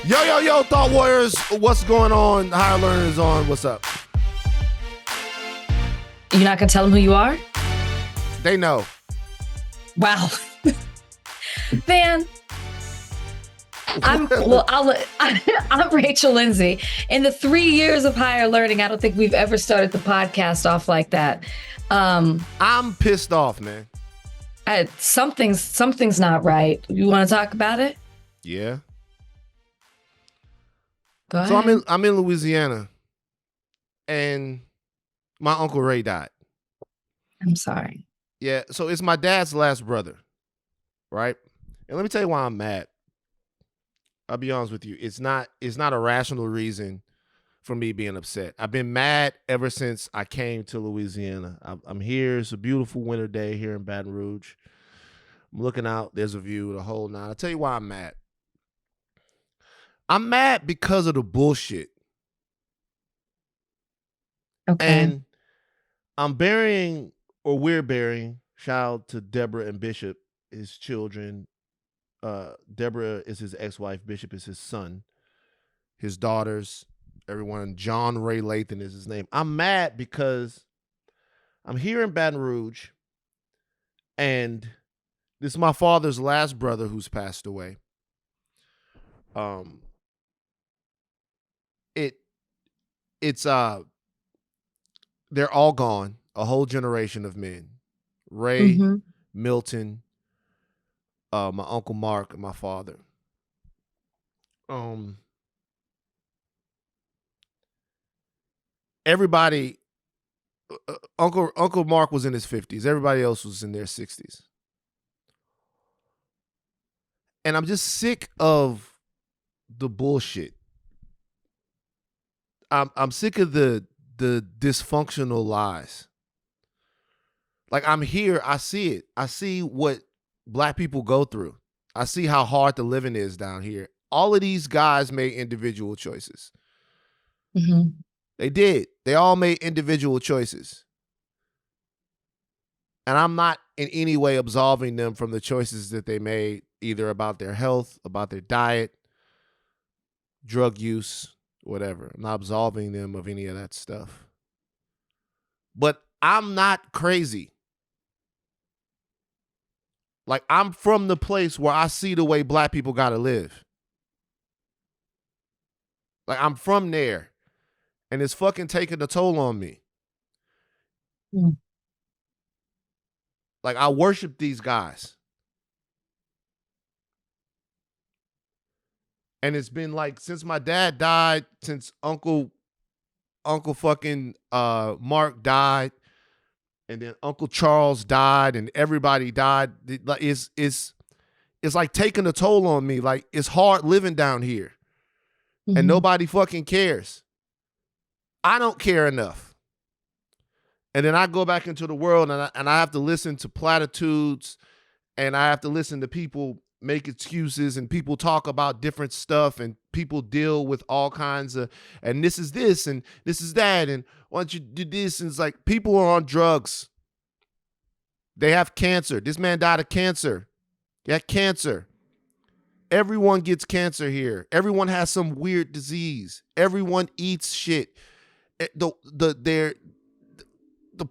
Yo, Thought Warriors, what's going on? Higher Learners on, what's up? You're not going to tell them who you are? They know. Wow. Man, I'm Rachel Lindsay. In the 3 years of Higher Learning, I don't think we've ever started the podcast off like that. I'm pissed off, man. Something's not right. You want to talk about it? Yeah. Go ahead. So I'm in Louisiana, and my Uncle Ray died. I'm sorry. Yeah, so it's my dad's last brother, right? And let me tell you why I'm mad. I'll be honest with you. It's not a rational reason for me being upset. I've been mad ever since I came to Louisiana. I'm here. It's a beautiful winter day here in Baton Rouge. I'm looking out. There's a view, the whole nine. I'll tell you why I'm mad. I'm mad because of the bullshit. Okay. And we're burying, shout out to Deborah and Bishop, his children. Deborah is his ex-wife, Bishop is his son, his daughters, everyone. John Ray Lathan is his name. I'm mad because I'm here in Baton Rouge, and this is my father's last brother who's passed away. They're all gone. A whole generation of men. Ray, Milton, my Uncle Mark, and my father. Everybody, Uncle Mark was in his 50s. Everybody else was in their 60s. And I'm just sick of the bullshit. I'm sick of the dysfunctional lies. Like, I'm here, I see it. I see what Black people go through. I see how hard the living is down here. All of these guys made individual choices. Mm-hmm. They did. They all made individual choices. And I'm not in any way absolving them from the choices that they made, either about their health, about their diet, drug use, whatever. I'm not absolving them of any of that stuff. But I'm not crazy. Like, I'm from the place where I see the way Black people gotta live. Like, I'm from there. And it's fucking taking a toll on me. Mm. Like, I worship these guys. And it's been like, since my dad died, since Uncle fucking Mark died, and then Uncle Charles died, and everybody died. It's like taking a toll on me. Like, it's hard living down here. Mm-hmm. And nobody fucking cares. I don't care enough. And then I go back into the world, and I have to listen to platitudes, and I have to listen to people make excuses, and people talk about different stuff, and people deal with all kinds of, and this is this, and this is that, and why don't you do this? And it's like, people are on drugs. They have cancer. This man died of cancer. He had cancer. Everyone gets cancer here. Everyone has some weird disease. Everyone eats shit. The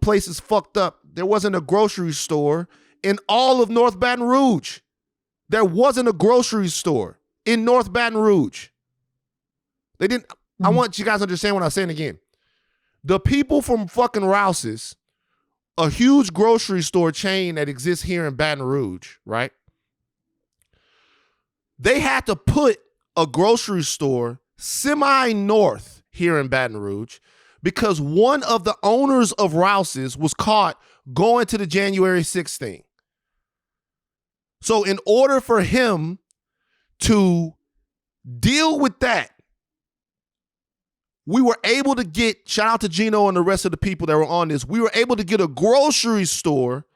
place is fucked up. There wasn't a grocery store in all of North Baton Rouge. There wasn't a grocery store in North Baton Rouge. They didn't. I want you guys to understand what I'm saying again. The people from fucking Rouse's, a huge grocery store chain that exists here in Baton Rouge, right? They had to put a grocery store semi-north here in Baton Rouge because one of the owners of Rouse's was caught going to the January 6th thing. So in order for him to deal with that, we were able to get, shout out to Gino and the rest of the people that were on this, we were able to get a grocery store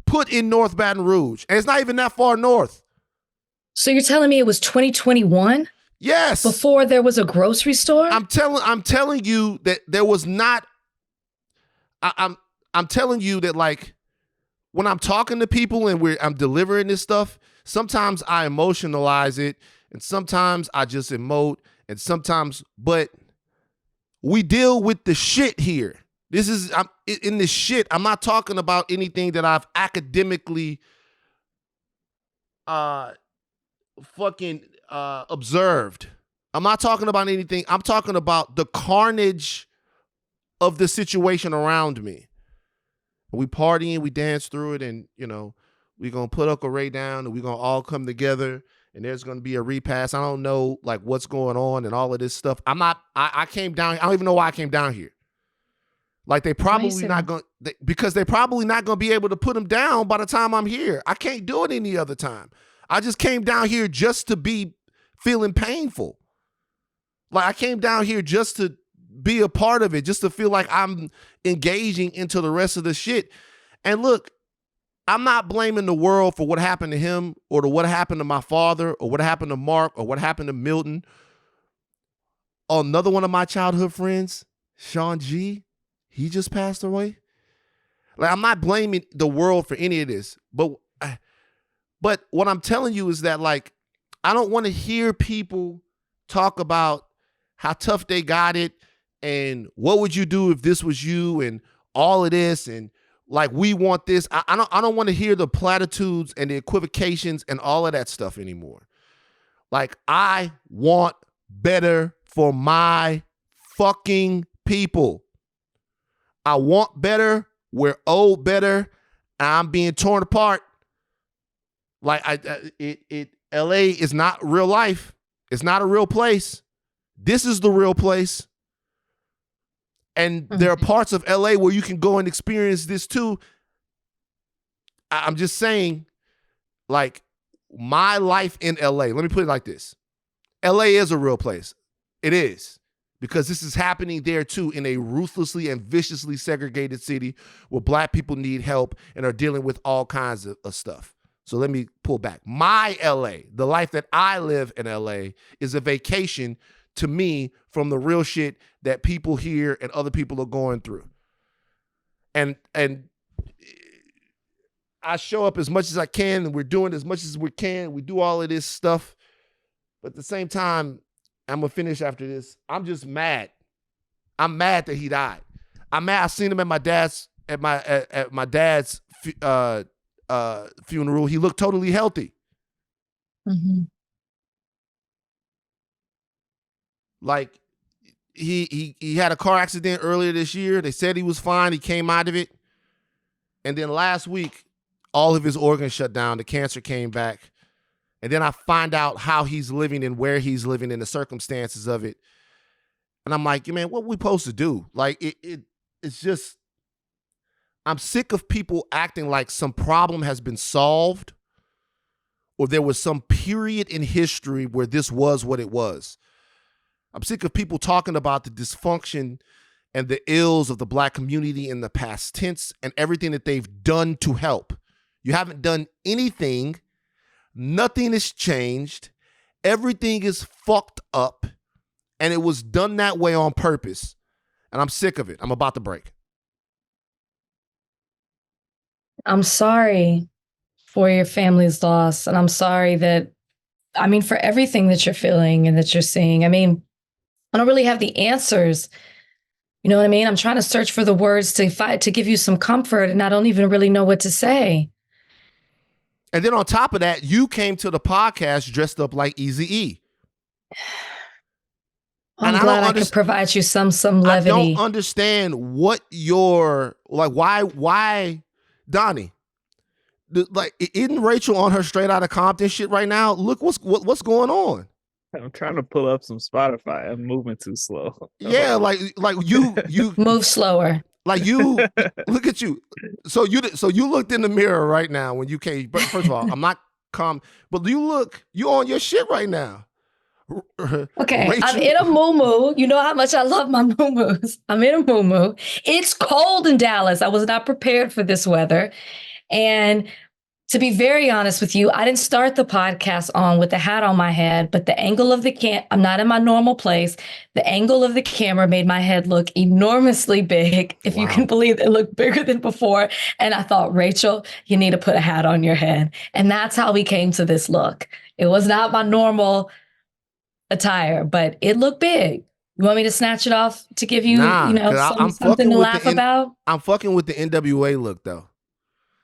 put in North Baton Rouge. And it's not even that far north. So you're telling me it was 2021? Yes. Before there was a grocery store? I'm telling you that there was not, I'm telling you that, like, when I'm talking to people and I'm delivering this stuff, sometimes I emotionalize it and sometimes I just emote, and sometimes, but we deal with the shit here. I'm in this shit. I'm not talking about anything that I've academically observed. I'm not talking about anything. I'm talking about the carnage of the situation around me. We partying, we dance through it, and we're gonna put Uncle Ray down, and we're gonna all come together, and there's gonna be a repass. I don't know like what's going on and all of this stuff. I came down. I don't even know why I came down here. Like they probably not going because they're probably not going to be able to put him down by the time I'm here. I can't do it any other time. I just came down here just to be feeling painful. Like I came down here just to be a part of it, just to feel like I'm engaging into the rest of the shit. And look, I'm not blaming the world for what happened to him or to what happened to my father or what happened to Mark or what happened to Milton. Another one of my childhood friends, Sean G., he just passed away. Like I'm not blaming the world for any of this, but what I'm telling you is that like I don't want to hear people talk about how tough they got it and what would you do if this was you and all of this and like we want this. I don't want to hear the platitudes and the equivocations and all of that stuff anymore. Like I want better for my fucking people. I want better. We're owed better. I'm being torn apart. Like LA is not real life. It's not a real place. This is the real place. And there are parts of LA where you can go and experience this too. I'm just saying, like, my life in LA, let me put it like this. LA is a real place. It is. Because this is happening there too in a ruthlessly and viciously segregated city where black people need help and are dealing with all kinds of stuff. So let me pull back. My LA, the life that I live in LA is a vacation to me from the real shit that people here and other people are going through. And I show up as much as I can and we're doing as much as we can. We do all of this stuff. But at the same time, I'm going to finish after this. I'm just mad. I'm mad that he died. I'm mad. I seen him at my dad's funeral. He looked totally healthy. Mm-hmm. Like he had a car accident earlier this year. They said he was fine. He came out of it. And then last week, all of his organs shut down. The cancer came back. And then I find out how he's living and where he's living and the circumstances of it. And I'm like, man, what are we supposed to do? Like, it's just, I'm sick of people acting like some problem has been solved or there was some period in history where this was what it was. I'm sick of people talking about the dysfunction and the ills of the black community in the past tense and everything that they've done to help. You haven't done anything. Nothing has changed. Everything is fucked up. And it was done that way on purpose. And I'm sick of it. I'm about to break. I'm sorry for your family's loss. And I'm sorry for everything that you're feeling and that you're seeing. I mean, I don't really have the answers. You know what I mean? I'm trying to search for the words to give you some comfort. And I don't even really know what to say. And then on top of that, you came to the podcast dressed up like Eazy-E. I'm glad I could provide you some levity. I don't understand what your, like, why, Donnie, like, isn't Rachel on her Straight Outta Compton shit right now? Look, what's going on? I'm trying to pull up some Spotify. I'm moving too slow. Yeah, like you move slower. Like you, look at you. So you looked in the mirror right now when you came. But first of all, I'm not calm, but you on your shit right now. Okay, Rachel. I'm in a muumuu. You know how much I love my muumuus. I'm in a muumuu. It's cold in Dallas. I was not prepared for this weather. And to be very honest with you, I didn't start the podcast on with the hat on my head, but the angle of the I'm not in my normal place. The angle of the camera made my head look enormously big. If you can believe it looked bigger than before. And I thought, Rachel, you need to put a hat on your head. And that's how we came to this look. It was not my normal attire, but it looked big. You want me to snatch it off to give you, something to laugh about? I'm fucking with the NWA look though,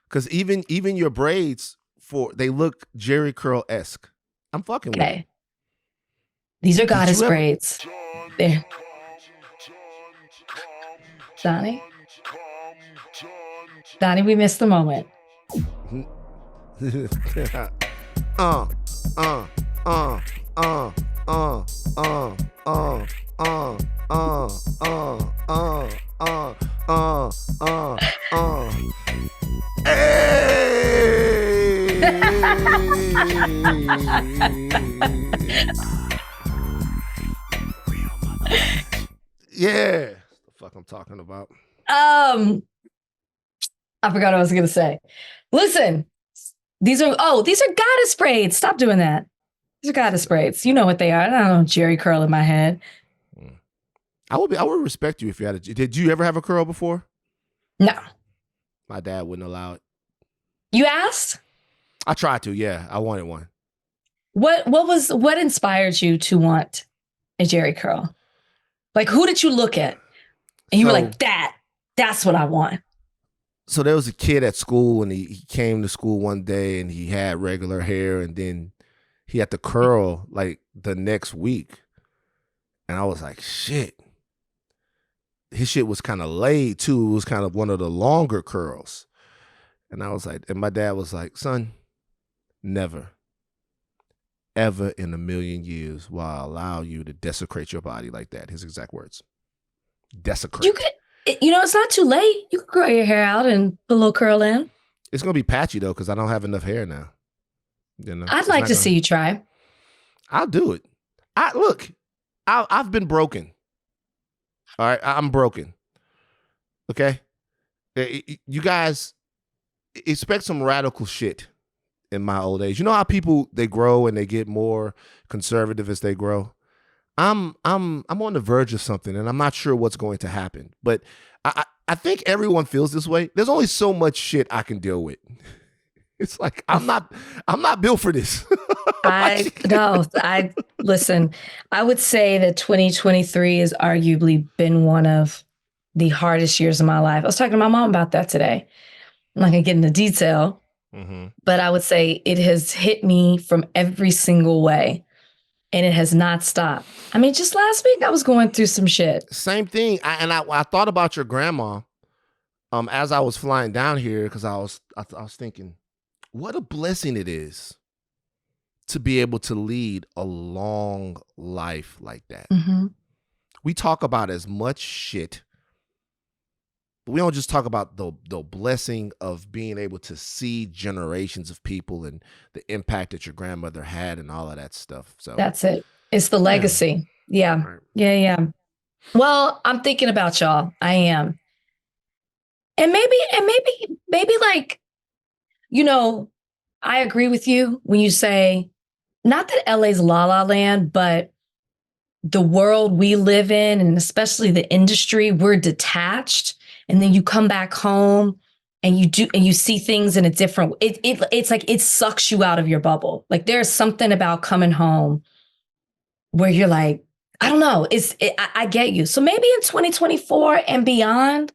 because even your braids they look Jerry Curl-esque. I'm fucking with it. These are goddess braids. There, Donnie, we missed the moment. Yeah, the fuck I'm talking about. I forgot what I was gonna say. Listen, these are goddess braids. Stop doing that. These are goddess braids. You know what they are. I don't know, Jerry curl in my head. I would respect you if you had did you ever have a curl before? No. My dad wouldn't allow it. You asked? I tried to, yeah. I wanted one. What inspired you to want a Jerry curl? Like, who did you look at? And you were like, that's what I want. So there was a kid at school, and he came to school one day, and he had regular hair, and then he had the curl like the next week. And I was like, shit. His shit was kind of laid too. It was kind of one of the longer curls. And I was like, and my dad was like, son, never, ever in a million years will I allow you to desecrate your body like that. His exact words. Desecrate. You could, it's not too late. You could grow your hair out and put a little curl in. It's going to be patchy though, because I don't have enough hair now. I'd like to see you try. I'll do it. I've been broken. All right, I'm broken. Okay? You guys expect some radical shit in my old age. You know how people, they grow and they get more conservative as they grow? I'm on the verge of something, and I'm not sure what's going to happen. But I think everyone feels this way. There's only so much shit I can deal with. It's like I'm not built for this. Listen, I would say that 2023 has arguably been one of the hardest years of my life. I was talking to my mom about that today. I'm not gonna get into detail, but I would say it has hit me from every single way, and it has not stopped. I mean, just last week I was going through some shit. Same thing. I thought about your grandma as I was flying down here, because I was thinking, what a blessing it is to be able to lead a long life like that. Mm-hmm. We talk about as much shit, but we don't just talk about the blessing of being able to see generations of people and the impact that your grandmother had and all of that stuff. So that's it. It's the legacy. Yeah. Right. Yeah. Well, I'm thinking about y'all. I am. And maybe like, I agree with you when you say, not that LA's La La Land, but the world we live in, and especially the industry, we're detached. And then you come back home and you see things in a different, it's like it sucks you out of your bubble. Like there's something about coming home where you're like, I don't know, I get you. So maybe in 2024 and beyond,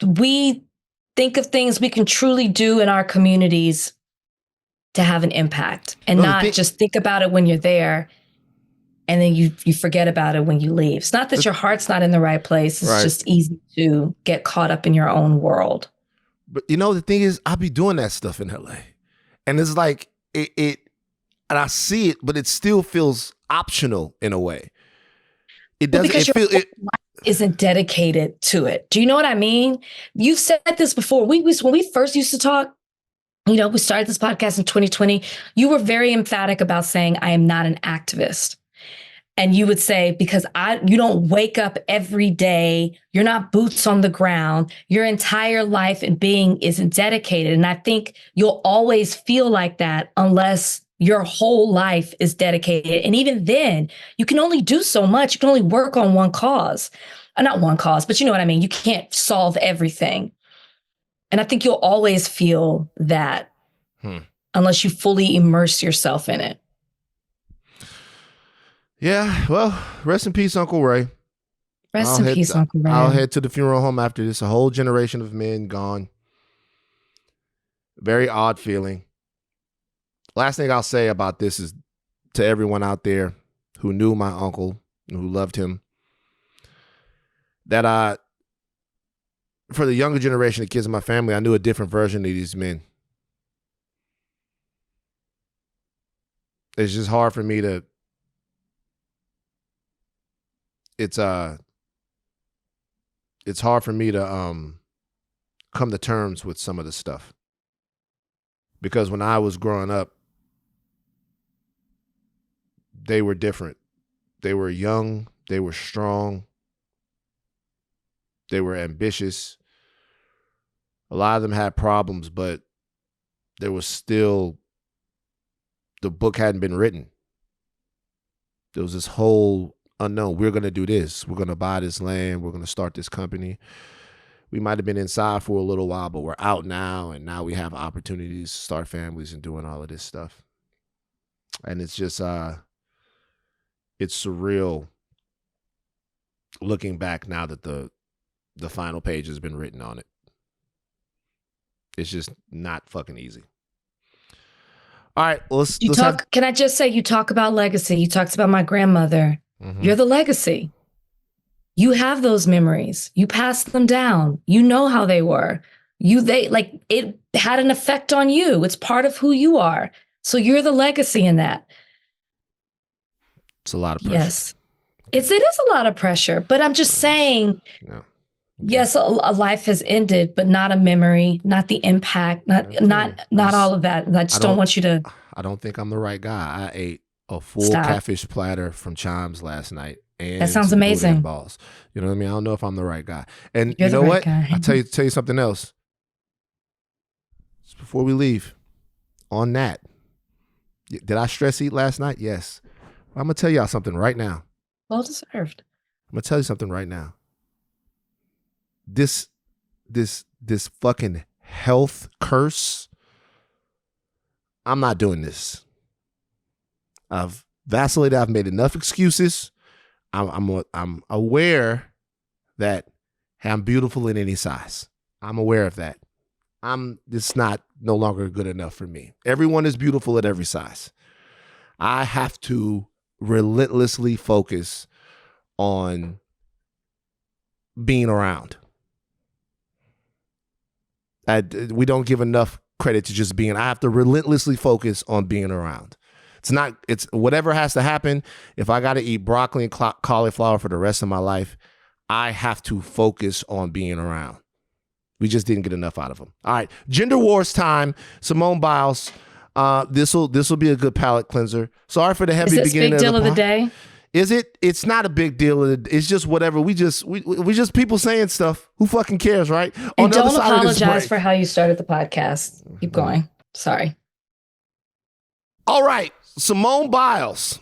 we think of things we can truly do in our communities to have an impact, and just think about it when you're there and then you forget about it when you leave. It's not that your heart's not in the right place. It's just easy to get caught up in your own world. But the thing is, I be doing that stuff in LA, and it's like it and I see it, but it still feels optional in a way. It doesn't. It isn't dedicated to it. Do you know what I mean? You've said this before. When we first used to talk, we started this podcast in 2020. You were very emphatic about saying, I am not an activist. And you would say, because you don't wake up every day, you're not boots on the ground, your entire life and being isn't dedicated. And I think you'll always feel like that unless your whole life is dedicated. And even then, you can only do so much. You can only work on one cause. Not one cause, but you know what I mean? You can't solve everything. And I think you'll always feel that unless you fully immerse yourself in it. Yeah, well, rest in peace, Uncle Ray. Rest in peace, Uncle Ray. I'll head to the funeral home after this. A whole generation of men gone. Very odd feeling. Last thing I'll say about this is to everyone out there who knew my uncle and who loved him, that for the younger generation of kids in my family, I knew a different version of these men. It's just hard for me to, it's hard for me to come to terms with some of the stuff. Because when I was growing up, they were different. They were young, they were strong, they were ambitious. A lot of them had problems, but there was still, the book hadn't been written. There was this whole unknown. We're going to do this. We're going to buy this land. We're going to start this company. We might have been inside for a little while, but we're out now, and now we have opportunities to start families and doing all of this stuff. And it's just, it's surreal looking back now that the final page has been written on it. It's just not fucking easy. All right, can I just say, you talk about legacy. You talked about my grandmother. Mm-hmm. You're the legacy. You have those memories. You pass them down. You know how they were. It had an effect on you. It's part of who you are. So you're the legacy in that. It's a lot of pressure. Yes. It is a lot of pressure, but I'm just saying, no. Yes, a life has ended, but not a memory, not the impact, not all of that. I just don't want you to. I don't think I'm the right guy. I ate a full catfish platter from Chimes last night. And that sounds amazing. Balls. You know what I mean? I don't know if I'm the right guy. And you know what? I'll tell you something else. Just before we leave, on that, did I stress eat last night? Yes. I'm going to tell y'all something right now. Well deserved. I'm going to tell you something right now. This fucking health curse, I'm not doing this. I've vacillated. I've made enough excuses. I'm aware that I'm beautiful in any size. I'm aware of that. It's not no longer good enough for me. Everyone is beautiful at every size. I have to relentlessly focus on being around. We don't give enough credit to just being. I have to relentlessly focus on being around. It's whatever has to happen. If I got to eat broccoli and cauliflower for the rest of my life, I have to focus on being around. We just didn't get enough out of them. All right, gender wars time. Simone Biles. This will be a good palate cleanser. Sorry for the heavy beginning. Big deal of the day. Is it? It's not a big deal. It's just whatever. We just people saying stuff. Who fucking cares, right? And don't apologize for how you started the podcast. Keep going. Sorry. All right. Simone Biles.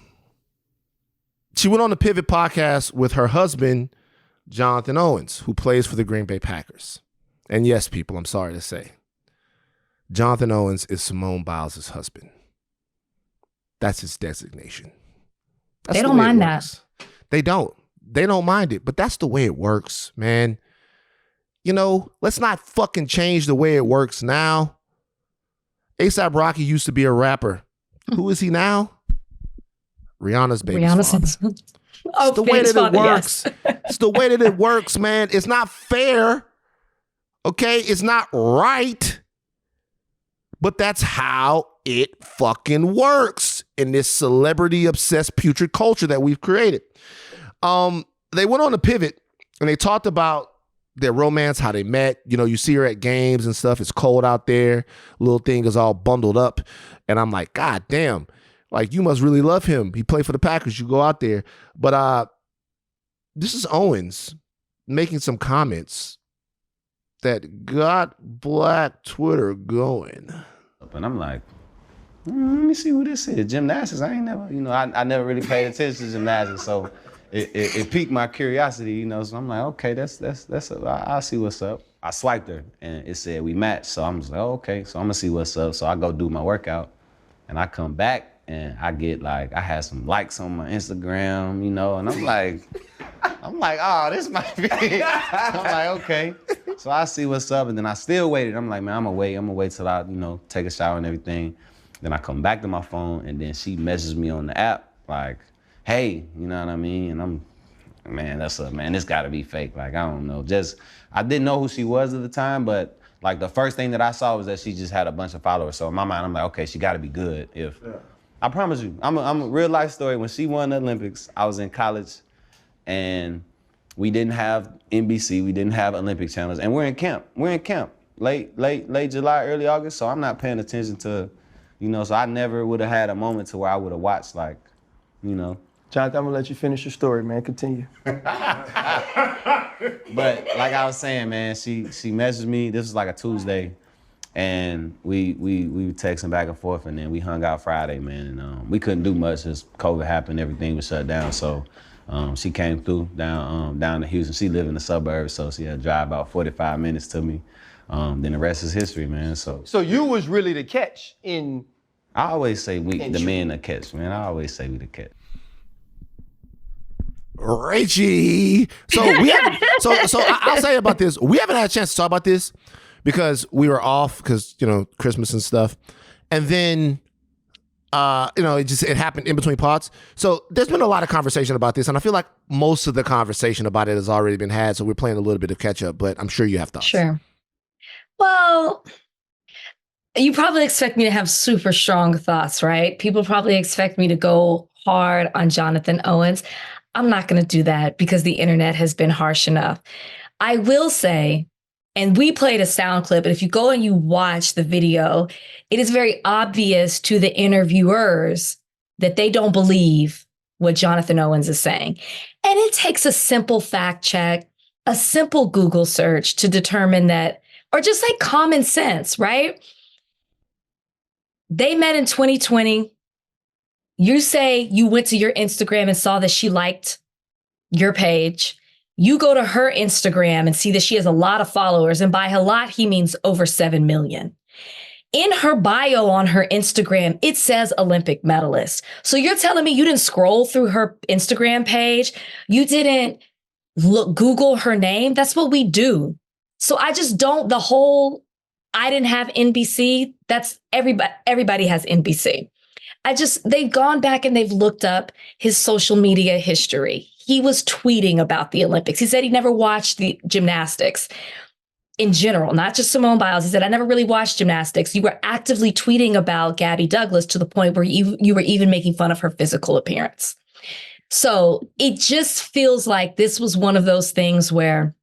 She went on the Pivot podcast with her husband, Jonathan Owens, who plays for the Green Bay Packers. And yes, people, I'm sorry to say, Jonathan Owens is Simone Biles' husband. That's his designation. They don't mind that. They don't mind it, but that's the way it works, man. You know, let's not fucking change the way it works now. A$AP Rocky used to be a rapper. Who is he now? Rihanna's baby father. It's the way that it works. Yes. It's the way that it works, man. It's not fair. Okay? It's not right. But that's how it fucking works in this celebrity-obsessed putrid culture that we've created. They went on a Pivot, and they talked about their romance, how they met. You know, you see her at games and stuff. It's cold out there. Little thing is all bundled up. And I'm like, God damn. Like, you must really love him. He played for the Packers. You go out there. But this is Owens making some comments that got Black Twitter going. And I'm like, let me see who this is. Gymnastics. I ain't never, I never really paid attention to gymnastics, so it piqued my curiosity, So I'm like, okay, I'll see what's up. I swiped her, and it said we matched, so I'm just like, oh, okay, so I'm gonna see what's up. So I go do my workout, and I come back, and I had some likes on my Instagram, you know, and I'm like, oh, this might be it. I'm like, okay. So I see what's up, and then I still waited. I'm like, man, I'm gonna wait till I, you know, take a shower and everything. Then I come back to my phone, and then she messages me on the app, like, hey, you know what I mean? And I'm, man, this gotta be fake. Like, I don't know. I didn't know who she was at the time, but like the first thing that I saw was that she just had a bunch of followers. So in my mind, I'm like, okay, she gotta be good. I promise you, I'm a real life story. When she won the Olympics, I was in college, and we didn't have NBC, we didn't have Olympic channels, and we're in camp. Late July, early August, so I'm not paying attention to, you know, so I never would have had a moment to where I would have watched, like, you know. Jonathan, I'm gonna let you finish your story, man. Continue. But like I was saying, man, she messaged me. This was like a Tuesday, and we were texting back and forth, and then we hung out Friday, man. And we couldn't do much as COVID happened. Everything was shut down. So she came through down to Houston. She lived in the suburbs, so she had to drive about 45 minutes to me. Then the rest is history, man. So you was really the catch in. I always say the men the catch, man. I always say we the catch. Rachie. So I'll say about this. We haven't had a chance to talk about this because we were off because, you know, Christmas and stuff. And then you know, it happened in between pods. So there's been a lot of conversation about this, and I feel like most of the conversation about it has already been had. So we're playing a little bit of catch up, but I'm sure you have thoughts. Sure. Well, you probably expect me to have super strong thoughts, right? People probably expect me to go hard on Jonathan Owens. I'm not going to do that because the internet has been harsh enough. I will say, and we played a sound clip, but if you go and you watch the video, it is very obvious to the interviewers that they don't believe what Jonathan Owens is saying. And it takes a simple fact check, a simple Google search to determine that, or just like common sense, right? They met in 2020. You say you went to your Instagram and saw that she liked your page. You go to her Instagram and see that she has a lot of followers. And by a lot, he means over 7 million. In her bio on her Instagram, it says Olympic medalist. So you're telling me you didn't scroll through her Instagram page? You didn't Google her name? That's what we do. So I just don't, I didn't have NBC. That's everybody has NBC. They've gone back and they've looked up his social media history. He was tweeting about the Olympics. He said he never watched the gymnastics in general, not just Simone Biles. He said, I never really watched gymnastics. You were actively tweeting about Gabby Douglas to the point where you were even making fun of her physical appearance. So it just feels like this was one of those things where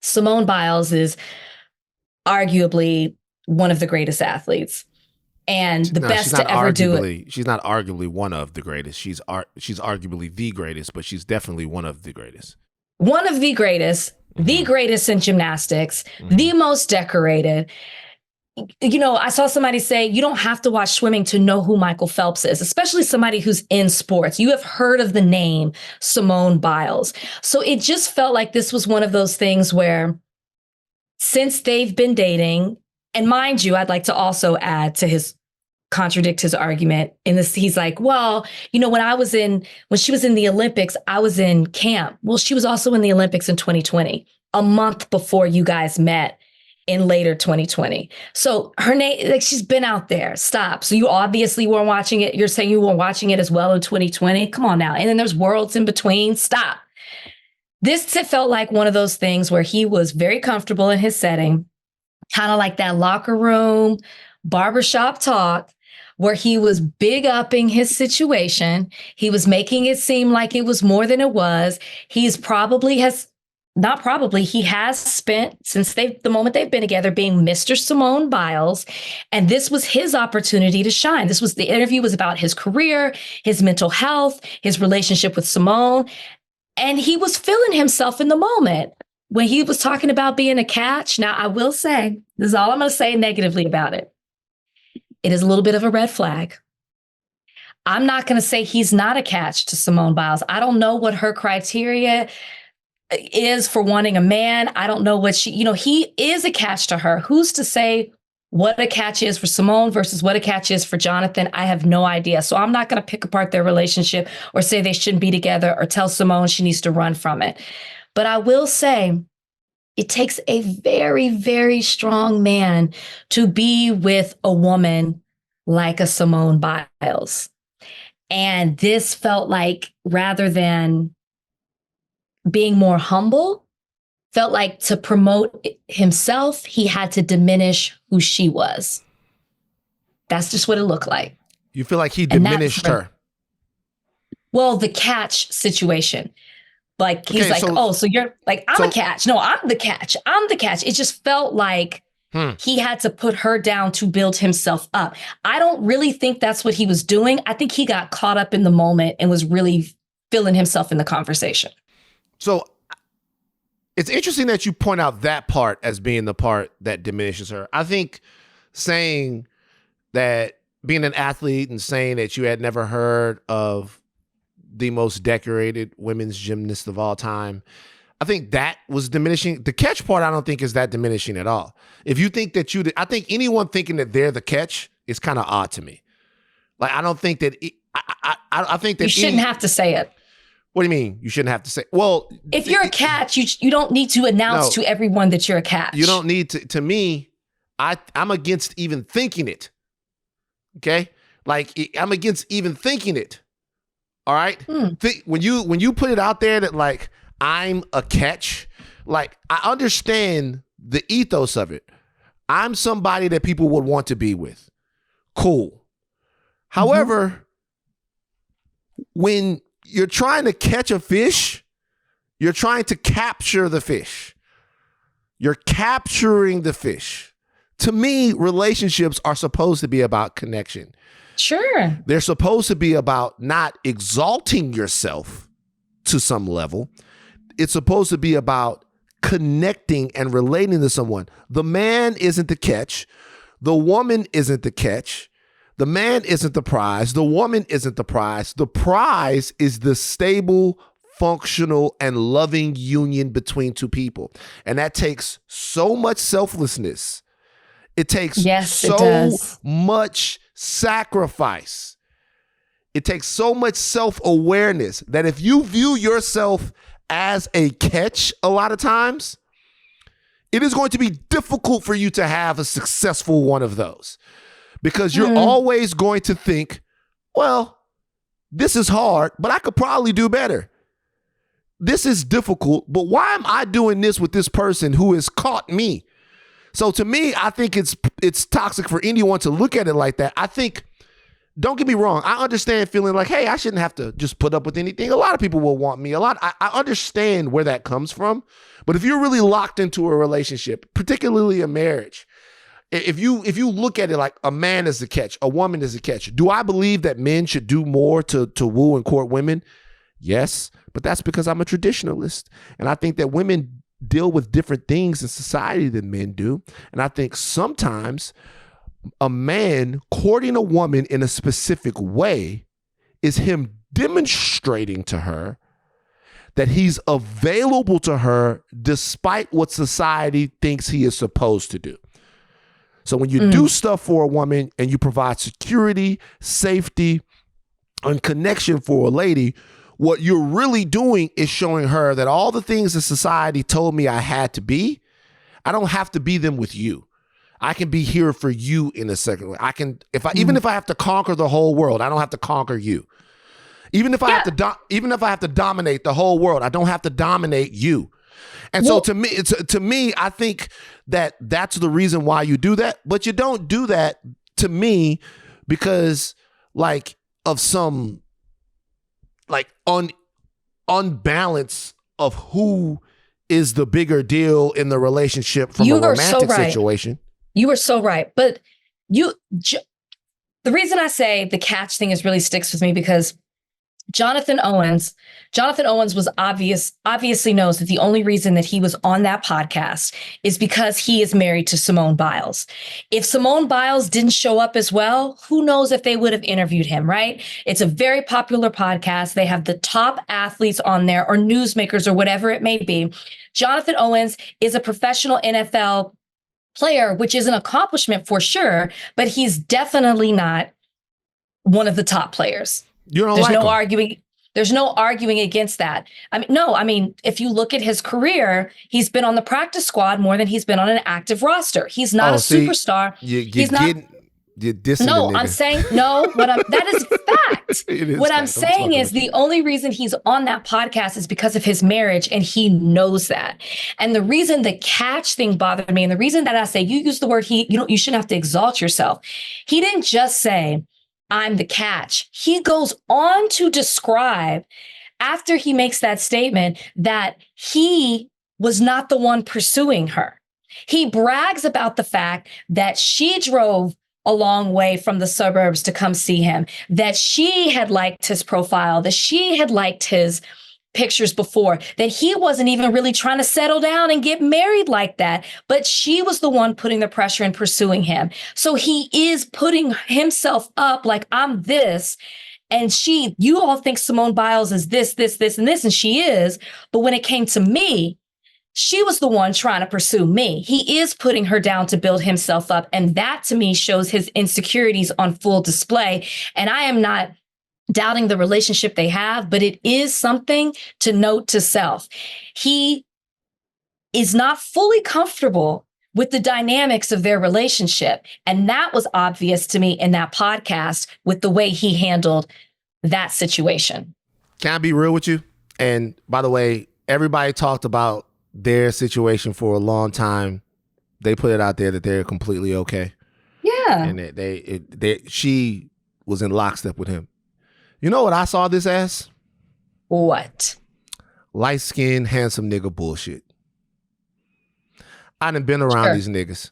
Simone Biles is arguably one of the greatest athletes. And the best to ever do it. She's not arguably one of the greatest. She's arguably the greatest, but she's definitely one of the greatest. One of the greatest, the greatest in gymnastics, the most decorated. You know, I saw somebody say, you don't have to watch swimming to know who Michael Phelps is, especially somebody who's in sports. You have heard of the name Simone Biles. So it just felt like this was one of those things where since they've been dating, and mind you, I'd like to also add to contradict his argument in this. He's like, well, you know, when she was in the Olympics, I was in camp. Well, she was also in the Olympics in 2020, a month before you guys met in later 2020. So her name, like, she's been out there. Stop. So you obviously weren't watching it. You're saying you weren't watching it as well in 2020. Come on now. And then there's worlds in between. Stop. This felt like one of those things where he was very comfortable in his setting, kind of like that locker room, barbershop talk, where he was big upping his situation. He was making it seem like it was more than it was. He has spent, since the moment they've been together, being Mr. Simone Biles. And this was his opportunity to shine. The interview was about his career, his mental health, his relationship with Simone. And he was feeling himself in the moment when he was talking about being a catch. Now, I will say, this is all I'm going to say negatively about it. It is a little bit of a red flag. I'm not going to say he's not a catch to Simone Biles. I don't know what her criteria is for wanting a man. I don't know what he is a catch to her. Who's to say What a catch is for Simone versus what a catch is for Jonathan, I have no idea. So I'm not going to pick apart their relationship or say they shouldn't be together or tell Simone she needs to run from it. But I will say it takes a very, very strong man to be with a woman like a Simone Biles. And this felt like, rather than being more humble, felt like to promote himself, he had to diminish who she was. That's just what it looked like. You feel like he diminished her? Well, the catch situation. Like, he's like, so you're like, I'm a catch. No, I'm the catch. I'm the catch. It just felt like he had to put her down to build himself up. I don't really think that's what he was doing. I think he got caught up in the moment and was really feeling himself in the conversation. So it's interesting that you point out that part as being the part that diminishes her. I think saying that, being an athlete and saying that you had never heard of the most decorated women's gymnast of all time, I think that was diminishing. The catch part, I don't think is that diminishing at all. If you think that I think anyone thinking that they're the catch is kind of odd to me. Like, I don't think that, I think that you shouldn't have to say it. What do you mean? You shouldn't have to say, well, if you're a catch, you don't need to announce to everyone that you're a catch. You don't need to me, I'm against even thinking it. Okay? Like, I'm against even thinking it. All right? When you put it out there that, like, I'm a catch, like, I understand the ethos of it. I'm somebody that people would want to be with. Cool. However, when you're trying to catch a fish, you're trying to capture the fish. You're capturing the fish. To me, relationships are supposed to be about connection. Sure. They're supposed to be about not exalting yourself to some level. It's supposed to be about connecting and relating to someone. The man isn't the catch. The woman isn't the catch. The man isn't the prize. The woman isn't the prize. The prize is the stable, functional, and loving union between two people. And that takes so much selflessness. It takes so much sacrifice. It takes so much self-awareness that if you view yourself as a catch a lot of times, it is going to be difficult for you to have a successful one of those. Because you're always going to think, well, this is hard, but I could probably do better. This is difficult, but why am I doing this with this person who has caught me? So to me, I think it's toxic for anyone to look at it like that. I think, don't get me wrong, I understand feeling like, hey, I shouldn't have to just put up with anything. A lot of people will want me. I understand where that comes from. But if you're really locked into a relationship, particularly a marriage, if you look at it like a man is a catch, a woman is a catch, do I believe that men should do more to woo and court women? Yes, but that's because I'm a traditionalist. And I think that women deal with different things in society than men do. And I think sometimes a man courting a woman in a specific way is him demonstrating to her that he's available to her despite what society thinks he is supposed to do. So when you do stuff for a woman and you provide security, safety, and connection for a lady, what you're really doing is showing her that all the things that society told me I had to be, I don't have to be them with you. I can be here for you in a second. I can, even if I have to conquer the whole world, I don't have to conquer you. Even if I have to dominate the whole world, I don't have to dominate you. And so to me, I think that that's the reason why you do that. But you don't do that, to me, because like of some like unbalance of who is the bigger deal in the relationship from a romantic situation. You are so right. But the reason I say the catch thing really sticks with me because Jonathan Owens was obviously knows that the only reason that he was on that podcast is because he is married to Simone Biles. If Simone Biles didn't show up as well, who knows if they would have interviewed him, right? It's a very popular podcast. They have the top athletes on there or newsmakers or whatever it may be. Jonathan Owens is a professional NFL player, which is an accomplishment for sure, but he's definitely not one of the top players. There's no arguing against that. I mean, if you look at his career, he's been on the practice squad more than he's been on an active roster. He's not a superstar. You're dissing no, the nigga. I'm saying that is fact. What I'm saying is the only reason he's on that podcast is because of his marriage, and he knows that. And the reason the catch thing bothered me, and the reason that I say you use the word you shouldn't have to exalt yourself. He didn't just say, I'm the catch. He goes on to describe, after he makes that statement, that he was not the one pursuing her. He brags about the fact that she drove a long way from the suburbs to come see him, that she had liked his profile, that she had liked his pictures before, that he wasn't even really trying to settle down and get married like that, but she was the one putting the pressure and pursuing him. So he is putting himself up like, I'm this, and you all think Simone Biles is this, and this, and she is, but when it came to me, she was the one trying to pursue me. He is putting her down to build himself up. And that to me shows his insecurities on full display. And I am not doubting the relationship they have, but it is something to note to self. He is not fully comfortable with the dynamics of their relationship. And that was obvious to me in that podcast with the way he handled that situation. Can I be real with you? And by the way, everybody talked about their situation for a long time. They put it out there that they're completely okay. Yeah. And she was in lockstep with him. You know what I saw this as? What? Light-skinned, handsome nigga bullshit. I done been around these niggas.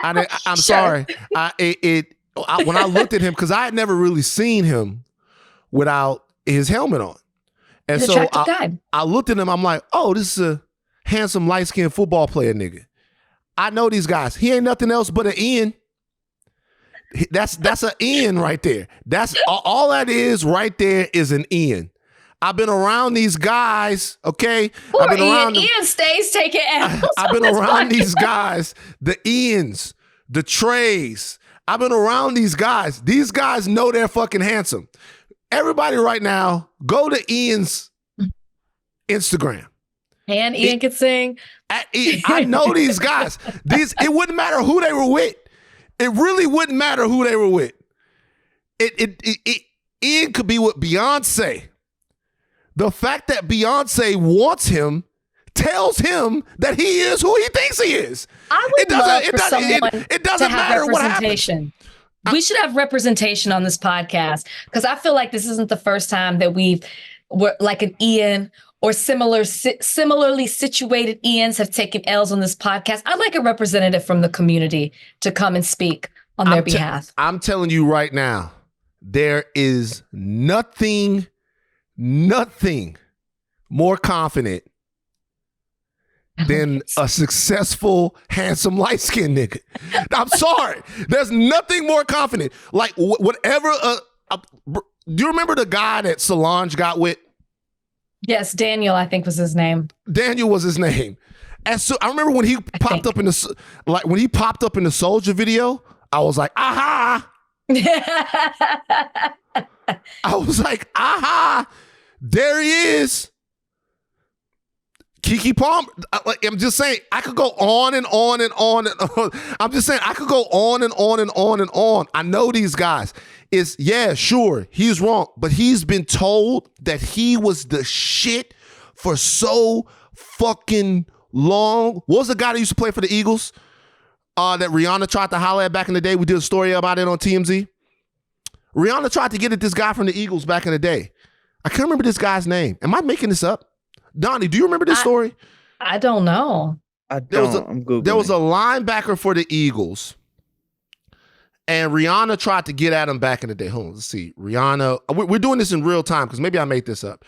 I'm sorry. When I looked at him, because I had never really seen him without his helmet on. And He's so guy. I looked at him, I'm like, oh, this is a handsome, light-skinned football player nigga. I know these guys. He ain't nothing else but an Ian. That's an Ian right there. That's all that is right there is an Ian. I've been around these guys, okay? Poor I've been around Ian. Ian stays taking L's. I've been around these guys, the Ians, the Treys. I've been around these guys. These guys know they're fucking handsome. Everybody right now, go to Ian's Instagram. And Ian can sing. I know these guys. It wouldn't matter who they were with. It really wouldn't matter who they were with. Ian could be with Beyonce. The fact that Beyonce wants him tells him that he is who he thinks he is. I would love for someone it doesn't to have matter what happens. representation. We should have representation on this podcast, because I feel like this isn't the first time that we're like an Ian or similarly situated Ians have taken L's on this podcast. I'd like a representative from the community to come and speak on their behalf. I'm telling you right now, there is nothing more confident than a successful, handsome, light-skinned nigga. I'm sorry. There's nothing more confident. Like whatever. Do you remember the guy that Solange got with? Yes, Daniel, I think was his name. Daniel was his name. And so I remember when he popped up in the Soldier video, I was like, aha. I was like, aha. There he is. Keke Palmer. I'm just saying, I could go on and on and on and on. I'm just saying, I could go on and on and on and on. I know these guys. Sure, he's wrong, but he's been told that he was the shit for so fucking long. What was the guy that used to play for the Eagles that Rihanna tried to holler at back in the day? We did a story about it on TMZ. Rihanna tried to get at this guy from the Eagles back in the day. I can't remember this guy's name. Am I making this up? Donnie, do you remember this story? I don't know. I'm Googling. There was a linebacker for the Eagles, and Rihanna tried to get at him back in the day. Hold on, let's see. Rihanna, we're doing this in real time because maybe I made this up.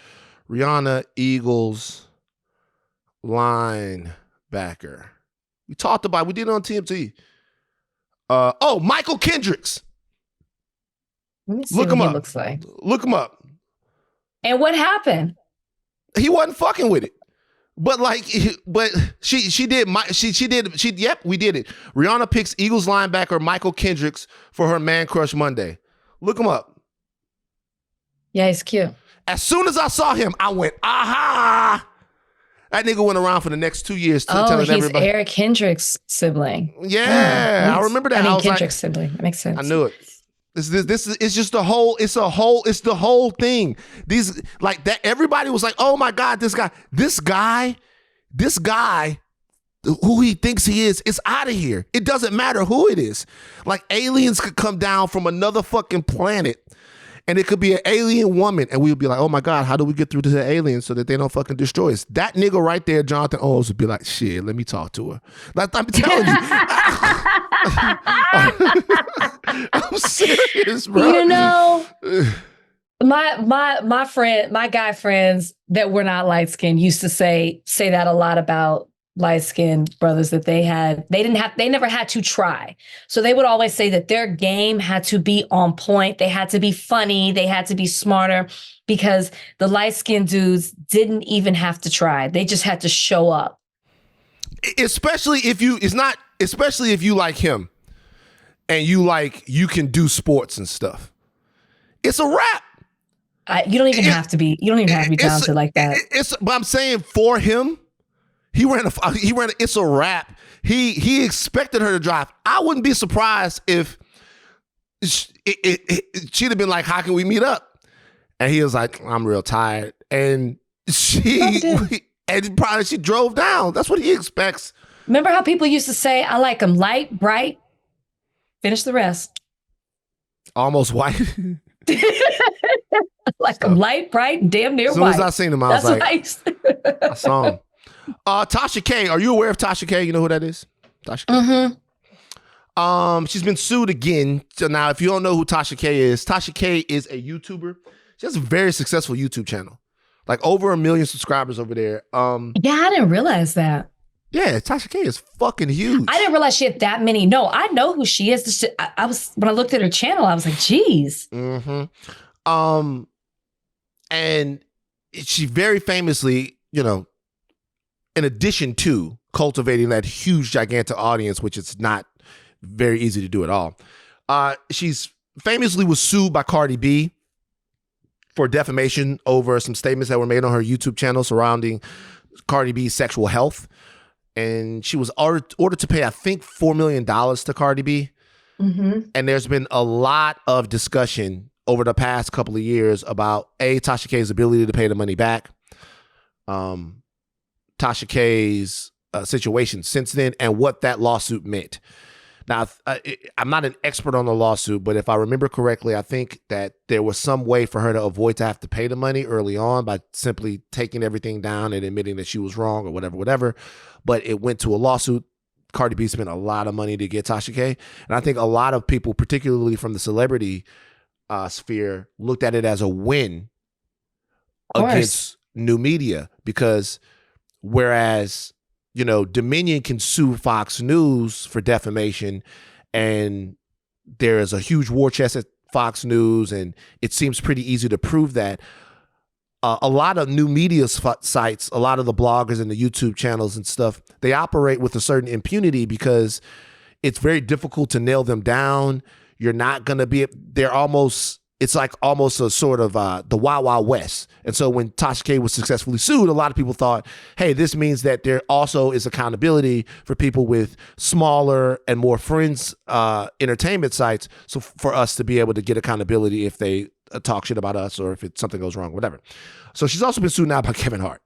Rihanna, Eagles, linebacker. We did it on TMT. Michael Kendricks. Let me see Look what him he up. looks like. Look him up. And what happened? He wasn't fucking with it. But she did. Yep, we did it. Rihanna picks Eagles linebacker Michael Kendricks for her Man Crush Monday. Look him up. Yeah, he's cute. As soon as I saw him, I went, aha! That nigga went around for the next 2 years telling everybody. He's Eric Hendricks' sibling. Yeah, I remember that. Kendrick's sibling. That makes sense. I knew it. It's just the whole. It's the whole thing. These like that. Everybody was like, "Oh my God, this guy, who he thinks he is out of here. It doesn't matter who it is. Like aliens could come down from another fucking planet, and it could be an alien woman, and we would be like, "Oh my God, how do we get through to the aliens so that they don't fucking destroy us?" That nigga right there, Jonathan Owens, would be like, "Shit, let me talk to her." Like, I'm telling you. I'm serious, bro. You know, my guy friends that were not light skinned used to say that a lot about light skinned brothers that they never had to try. So they would always say that their game had to be on point. They had to be funny. They had to be smarter because the light skinned dudes didn't even have to try. They just had to show up. Especially if you like him and you can do sports and stuff. It's a wrap. You don't even have to be talented like that. But I'm saying for him, he ran it's a wrap. He expected her to drive. I wouldn't be surprised if she'd have been like, "How can we meet up?" And he was like, "I'm real tired." And she drove down. That's what he expects. Remember how people used to say, "I like them light, bright, finish the rest." Almost white. Like them light, bright, and damn near white. As soon as I seen him, I was like, I saw him. Tasha K. Are you aware of Tasha K? You know who that is? Tasha K. Mm-hmm. She's been sued again. So now, if you don't know who Tasha K is a YouTuber. She has a very successful YouTube channel. Like over 1 million subscribers over there. Yeah, I didn't realize that. Yeah, Tasha K is fucking huge. I didn't realize she had that many. No, I know who she is. When I looked at her channel, I was like, geez. Mm-hmm. And she very famously, in addition to cultivating that huge, gigantic audience, which is not very easy to do at all, she's famously was sued by Cardi B for defamation over some statements that were made on her YouTube channel surrounding Cardi B's sexual health. And she was ordered to pay, I think, $4 million to Cardi B. Mm-hmm. And there's been a lot of discussion over the past couple of years about Tasha K's ability to pay the money back, Tasha K's situation since then, and what that lawsuit meant. Now, I'm not an expert on the lawsuit, but if I remember correctly, I think that there was some way for her to avoid to have to pay the money early on by simply taking everything down and admitting that she was wrong or whatever. But it went to a lawsuit. Cardi B spent a lot of money to get Tasha K. And I think a lot of people, particularly from the celebrity sphere, looked at it as a win against new media, because whereas Dominion can sue Fox News for defamation, and there is a huge war chest at Fox News, and it seems pretty easy to prove that. A lot of new media sites, a lot of the bloggers and the YouTube channels and stuff, they operate with a certain impunity because it's very difficult to nail them down. You're not going to be, it's like almost a sort of the Wild Wild West. And so when Tasha K was successfully sued, a lot of people thought, hey, this means that there also is accountability for people with smaller and more friends entertainment sites, so for us to be able to get accountability if they talk shit about us or if something goes wrong, whatever. So she's also been sued now by Kevin Hart.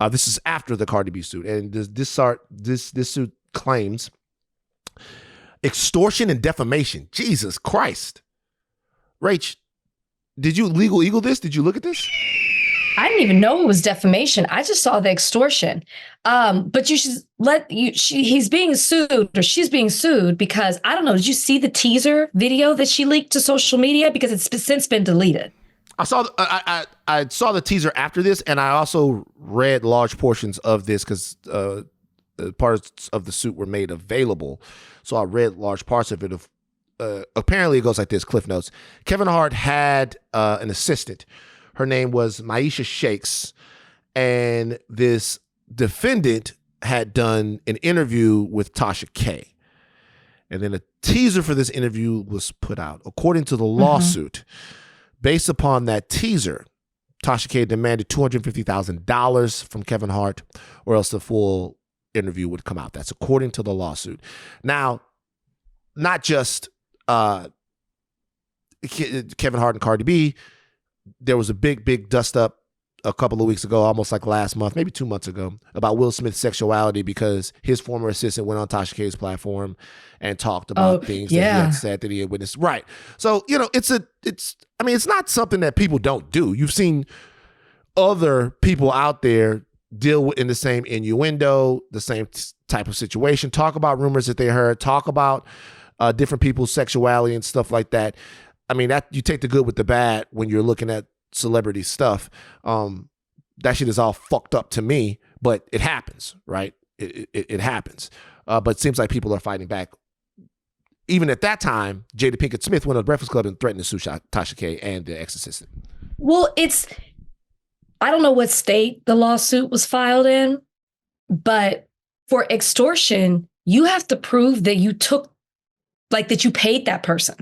This is after the Cardi B suit. And this suit claims extortion and defamation. Jesus Christ. Rach, did you legal eagle this? Did you look at this? I didn't even know it was defamation. I just saw the extortion. But you should he's being sued, or she's being sued, because I don't know. Did you see the teaser video that she leaked to social media? Because it's since been deleted. I saw the teaser after this, and I also read large portions of this because parts of the suit were made available. So I read large parts of it. Apparently, it goes like this: Cliff Notes. Kevin Hart had an assistant. Her name was Maisha Shakes, and this defendant had done an interview with Tasha K. And then a teaser for this interview was put out. According to the lawsuit, based upon that teaser, Tasha K demanded $250,000 from Kevin Hart, or else the full interview would come out. That's according to the lawsuit. Now, not just Kevin Hart and Cardi B. There was a big dust up a couple of weeks ago, almost like last month, maybe 2 months ago, about Will Smith's sexuality because his former assistant went on Tasha K's platform and talked about things that he had said that he had witnessed. Right. So, it's not something that people don't do. You've seen other people out there deal with in the same innuendo, the same type of situation, talk about rumors that they heard, talk about different people's sexuality and stuff like that. I mean, that you take the good with the bad when you're looking at celebrity stuff. That shit is all fucked up to me, but it happens, right? It happens. But it seems like people are fighting back. Even at that time, Jada Pinkett Smith went on the Breakfast Club and threatened to sue Tasha K and the ex-assistant. Well, I don't know what state the lawsuit was filed in, but for extortion, you have to prove that you that you paid that person.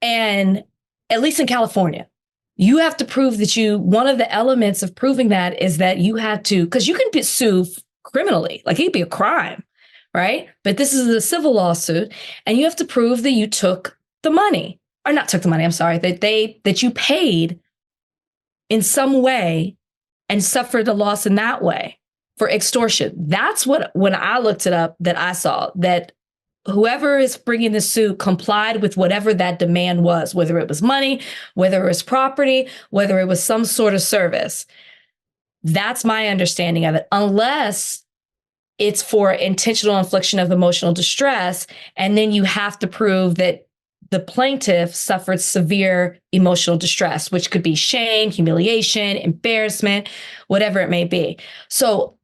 And at least in California, you have to prove that one of the elements of proving that is that you have to, because you can be sued criminally, like it could be a crime, right? But this is a civil lawsuit, and you have to prove that you took the money, or not took the money, I'm sorry, that you paid in some way and suffered a loss in that way for extortion. That's what, when I looked it up, that I saw that whoever is bringing the suit complied with whatever that demand was, whether it was money, whether it was property, whether it was some sort of service. That's my understanding of it, unless it's for intentional infliction of emotional distress. And then you have to prove that the plaintiff suffered severe emotional distress, which could be shame, humiliation, embarrassment, whatever it may be. So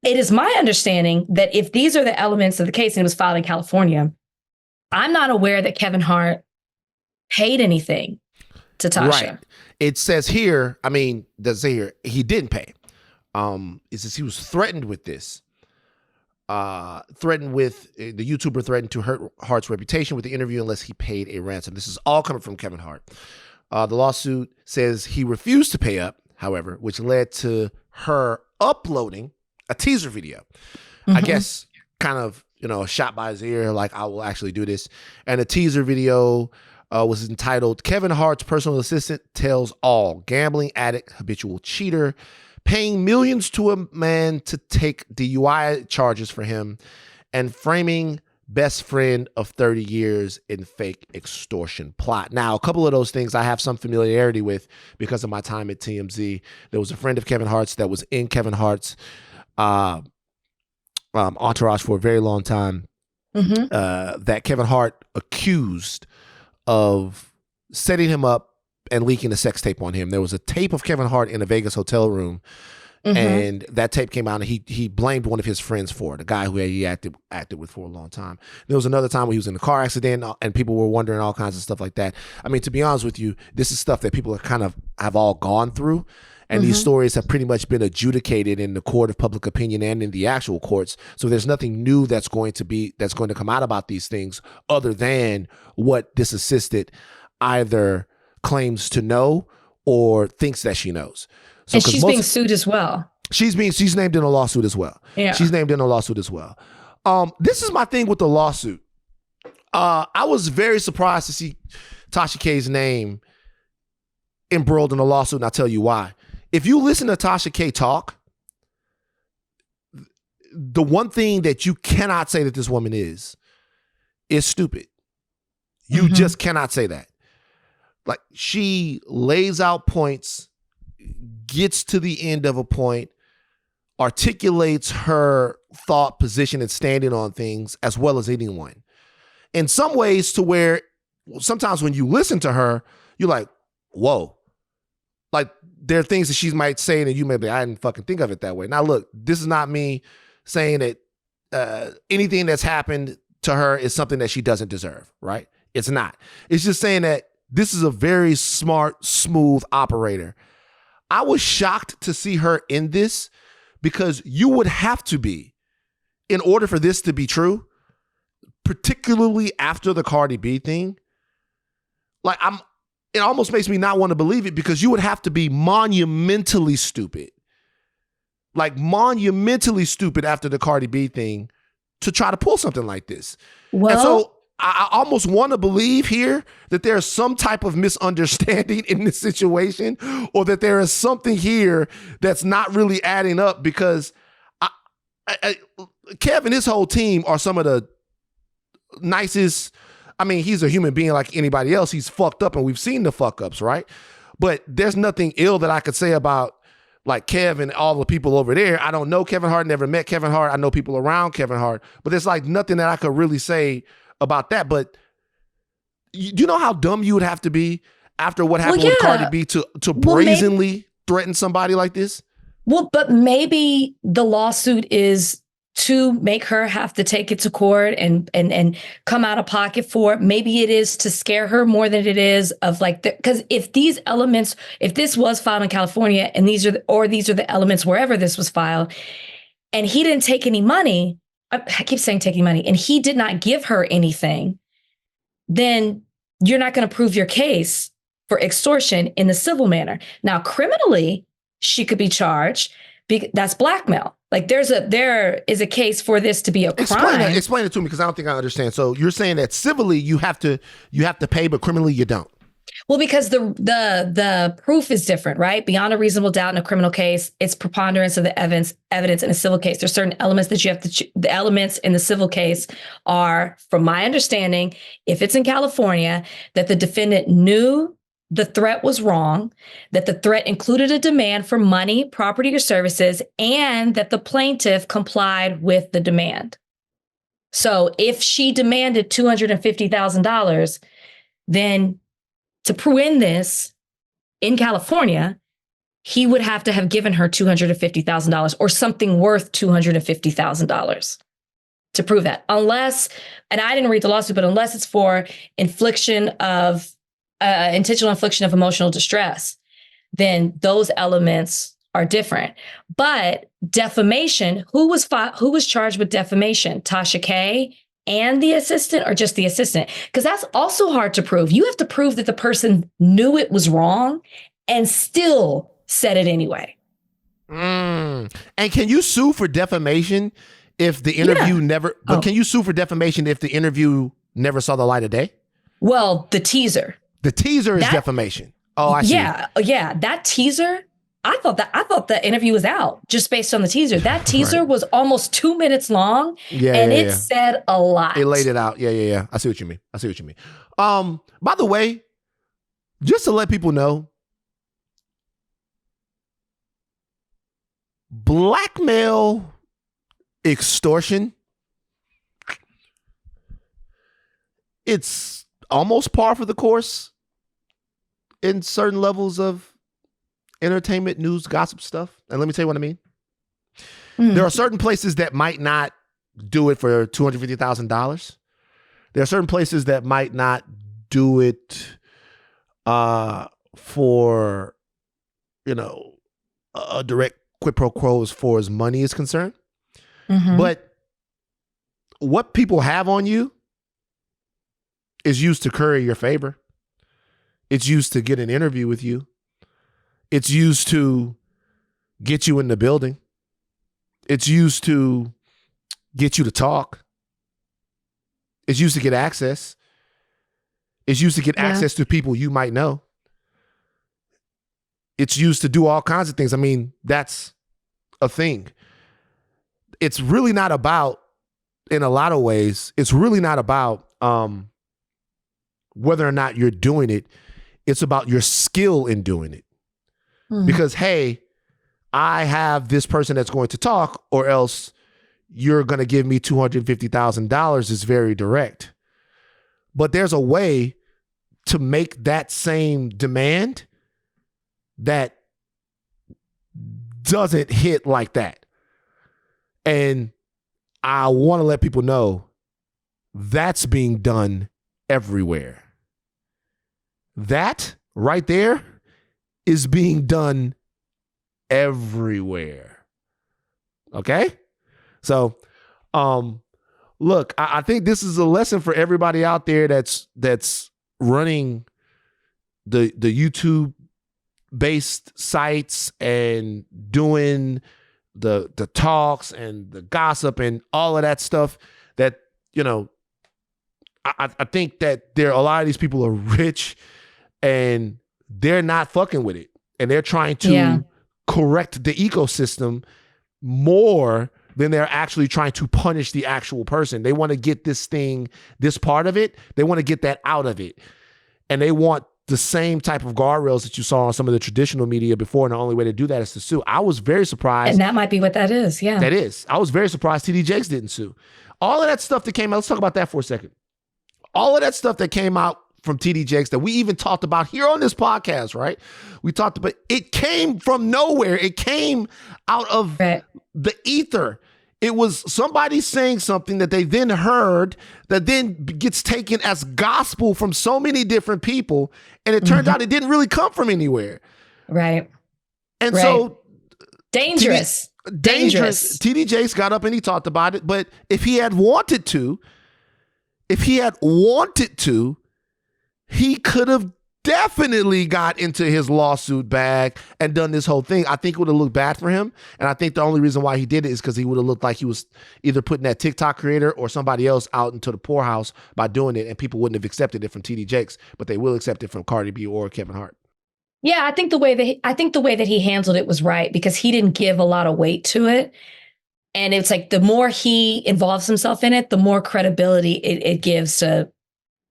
it is my understanding that if these are the elements of the case and it was filed in California, I'm not aware that Kevin Hart paid anything to Tasha. Right. It says here, does say here, he didn't pay. It says he was threatened with this. The YouTuber threatened to hurt Hart's reputation with the interview unless he paid a ransom. This is all coming from Kevin Hart. The lawsuit says he refused to pay up, however, which led to her uploading a teaser video. I guess kind of, a shot by his ear, like, I will actually do this. And the teaser video was entitled Kevin Hart's Personal Assistant Tells All, Gambling Addict, Habitual Cheater, Paying Millions to a Man to Take DUI Charges for Him, and Framing Best Friend of 30 Years in Fake Extortion Plot. Now, a couple of those things I have some familiarity with because of my time at TMZ. There was a friend of Kevin Hart's that was in Kevin Hart's entourage for a very long time, that Kevin Hart accused of setting him up and leaking a sex tape on him. There was a tape of Kevin Hart in a Vegas hotel room, and that tape came out, and he blamed one of his friends for it, a guy who he acted with for a long time. There was another time where he was in a car accident, and people were wondering all kinds of stuff like that. To be honest with you, this is stuff that people have all gone through. And these stories have pretty much been adjudicated in the court of public opinion and in the actual courts. So there's nothing new that's going to come out about these things other than what this assistant either claims to know or thinks that she knows. So, and she's being sued as well. She's named in a lawsuit as well. Yeah. She's named in a lawsuit as well. This is my thing with the lawsuit. I was very surprised to see Tasha K's name embroiled in a lawsuit, and I'll tell you why. If you listen to Tasha K talk, the one thing that you cannot say that this woman is stupid. You just cannot say that. Like, she lays out points, gets to the end of a point, articulates her thought, position, and standing on things as well as anyone. In some ways to where sometimes when you listen to her, you're like, whoa. Like, there are things that she might say and you may be, I didn't fucking think of it that way. Now, look, this is not me saying that anything that's happened to her is something that she doesn't deserve, right? It's not. It's just saying that this is a very smart, smooth operator. I was shocked to see her in this because you would have to be, in order for this to be true, particularly after the Cardi B thing. Like it almost makes me not want to believe it because you would have to be monumentally stupid. Like monumentally stupid after the Cardi B thing to try to pull something like this. Well, and so I almost want to believe here that there's some type of misunderstanding in this situation, or that there is something here that's not really adding up, because Kev and his whole team are some of the nicest. I mean, he's a human being like anybody else. He's fucked up and we've seen the fuck ups, right? But there's nothing ill that I could say about like Kev and all the people over there. I don't know Kevin Hart, never met Kevin Hart. I know people around Kevin Hart, but there's like nothing that I could really say about that. But do you know how dumb you would have to be after what happened with Cardi B to brazenly threaten somebody like this? Well, but maybe the lawsuit is to make her have to take it to court and come out of pocket for it. Maybe it is to scare her more than it is of like, because if these elements, if this was filed in California and these are the elements wherever this was filed, and he didn't take any money, I keep saying taking money, and he did not give her anything, then you're not going to prove your case for extortion in the civil manner. Now, criminally, she could be charged. That's blackmail. Like there is a case for this to be a crime. Explain it to me, because I don't think I understand. So you're saying that civilly you have to pay, but criminally you don't. Well, because the proof is different, right? Beyond a reasonable doubt in a criminal case, it's preponderance of the evidence in a civil case. There's certain elements that you have to. The elements in the civil case are, from my understanding, if it's in California, that the defendant knew the threat was wrong, that the threat included a demand for money, property, or services, and that the plaintiff complied with the demand. So if she demanded $250,000, then to win this in California, he would have to have given her $250,000 or something worth $250,000 to prove that. Unless, and I didn't read the lawsuit, but unless it's for intentional infliction of emotional distress, then those elements are different. But defamation, who was charged with defamation? Tasha K and the assistant, or just the assistant? Because that's also hard to prove. You have to prove that the person knew it was wrong and still said it anyway. And can you sue for defamation if the interview never? But can you sue for defamation if the interview never saw the light of day? Well, the teaser. The teaser is defamation. Oh, I see. Yeah. That teaser, I thought the interview was out just based on the teaser. That teaser was almost 2 minutes long, and it said a lot. It laid it out. Yeah. I see what you mean. By the way, just to let people know, blackmail, extortion, it's almost par for the course in certain levels of entertainment, news, gossip stuff. And let me tell you what I mean. There are certain places that might not do it for $250,000. There are certain places that might not do it for, a direct quid pro quo as far as money is concerned. But what people have on you is used to curry your favor. It's used to get an interview with you. It's used to get you in the building. It's used to get you to talk. It's used to get access. It's used to get access to people you might know. It's used to do all kinds of things. I mean, that's a thing. It's really not about, in a lot of ways, it's really not about whether or not you're doing it. It's about your skill in doing it. Because, hey, I have this person that's going to talk, or else you're going to give me $250,000 is very direct. But there's a way to make that same demand that doesn't hit like that. And I want to let people know that's being done everywhere. That right there is being done everywhere. Okay? So, look, I think this is a lesson for everybody out there that's running the YouTube based sites and doing the talks and the gossip and all of that stuff. That, you know, I think that a lot of these people are rich and they're not fucking with it, and they're trying to correct the ecosystem more than they're actually trying to punish the actual person. They want to get this part of it, they want to get that out of it. And they want the same type of guardrails that you saw on some of the traditional media before, and the only way to do that is to sue. I was very surprised. And that might be what that is, yeah. That is. I was very surprised TD Jakes didn't sue. All of that stuff that came out, let's talk about that for a second. All of that stuff that came out from TD Jakes that we even talked about here on this podcast, right? We talked about, it came from nowhere. It came out of the ether. It was somebody saying something that they then heard that then gets taken as gospel from so many different people. And it turned out it didn't really come from anywhere. Right. And so dangerous. TD Jakes got up and he talked about it. But if he had wanted to, he could have definitely got into his lawsuit bag and done this whole thing. I think it would have looked bad for him. And I think the only reason why he did it is because he would have looked like he was either putting that TikTok creator or somebody else out into the poorhouse by doing it. And people wouldn't have accepted it from TD Jakes, but they will accept it from Cardi B or Kevin Hart. Yeah, I think the way that he handled it was right, because he didn't give a lot of weight to it. And it's like the more he involves himself in it, the more credibility it gives to,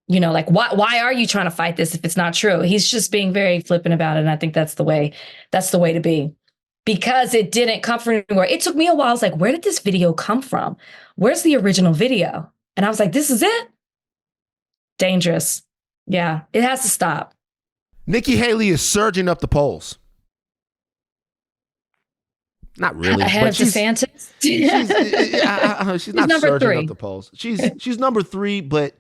you know, like, why are you trying to fight this if it's not true? He's just being very flippant about it. And I think that's the way to be, because it didn't come from anywhere. It took me a while. I was like, where did this video come from? Where's the original video? And I was like, this is it? Dangerous. Yeah, it has to stop. Nikki Haley is surging up the polls. Not really. Ahead of DeSantis? She's not surging up the polls. She's number 3, but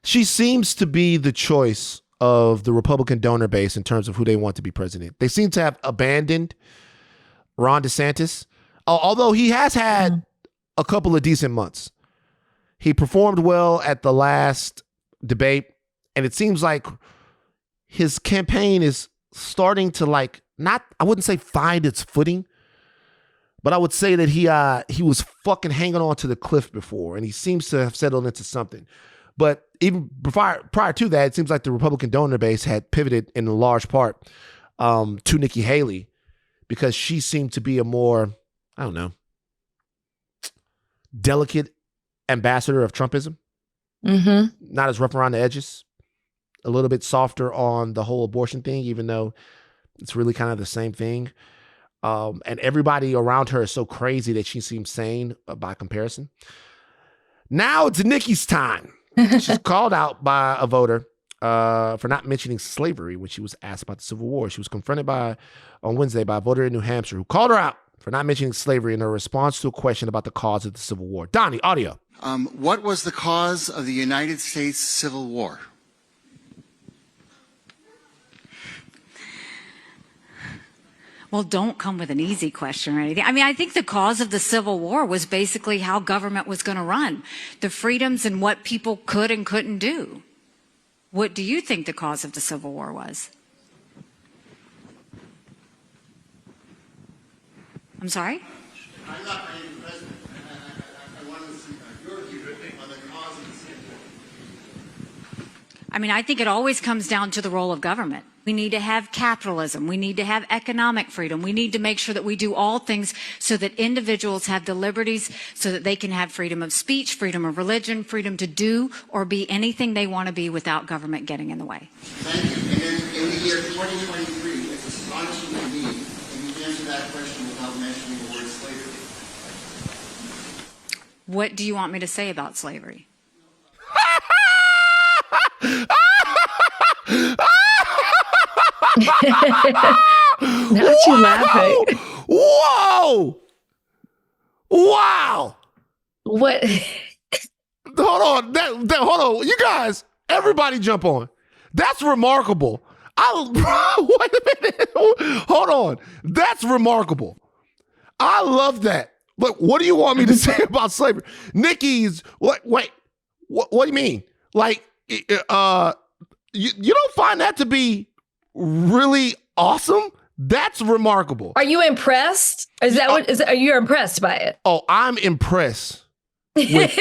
she seems to be the choice of the Republican donor base in terms of who they want to be president. They seem to have abandoned Ron DeSantis, although he has had a couple of decent months. He performed well at the last debate, and it seems like his campaign is starting to, like, not, I wouldn't say find its footing, but I would say that he was fucking hanging on to the cliff before, and he seems to have settled into something. But even prior to that, it seems like the Republican donor base had pivoted in large part to Nikki Haley, because she seemed to be a more, I don't know, delicate ambassador of Trumpism. Not as rough around the edges, a little bit softer on the whole abortion thing, even though it's really kind of the same thing. And everybody around her is so crazy that she seems sane by comparison. Now it's Nikki's time. She's called out by a voter for not mentioning slavery when she was asked about the Civil War. She was confronted on Wednesday by a voter in New Hampshire who called her out for not mentioning slavery in her response to a question about the cause of the Civil War. Donnie, audio. What was the cause of the United States Civil War? Well, don't come with an easy question or anything. I mean, I think the cause of the Civil War was basically how government was going to run, the freedoms and what people could and couldn't do. What do you think the cause of the Civil War was? I'm sorry? I'm not running for president. I wanted to see your view on the cause of the Civil War. I mean, I think it always comes down to the role of government. We need to have capitalism. We need to have economic freedom. We need to make sure that we do all things so that individuals have the liberties so that they can have freedom of speech, freedom of religion, freedom to do or be anything they want to be without government getting in the way. Thank you. And then in the year 2023, it's astonishing to me that you answer that question without mentioning the word slavery. What do you want me to say about slavery? Not you laughing. Whoa! Wow! What? Hold on. Hold on. You guys, everybody jump on. That's remarkable. Wait a minute. Hold Hold on. That's remarkable. I love that. But what do you want me to say about slavery? Nikki's, what do you mean? Like, you don't find that to be really awesome? That's remarkable. Are you impressed? Is that what? Are you impressed by it? Oh, I'm impressed. With,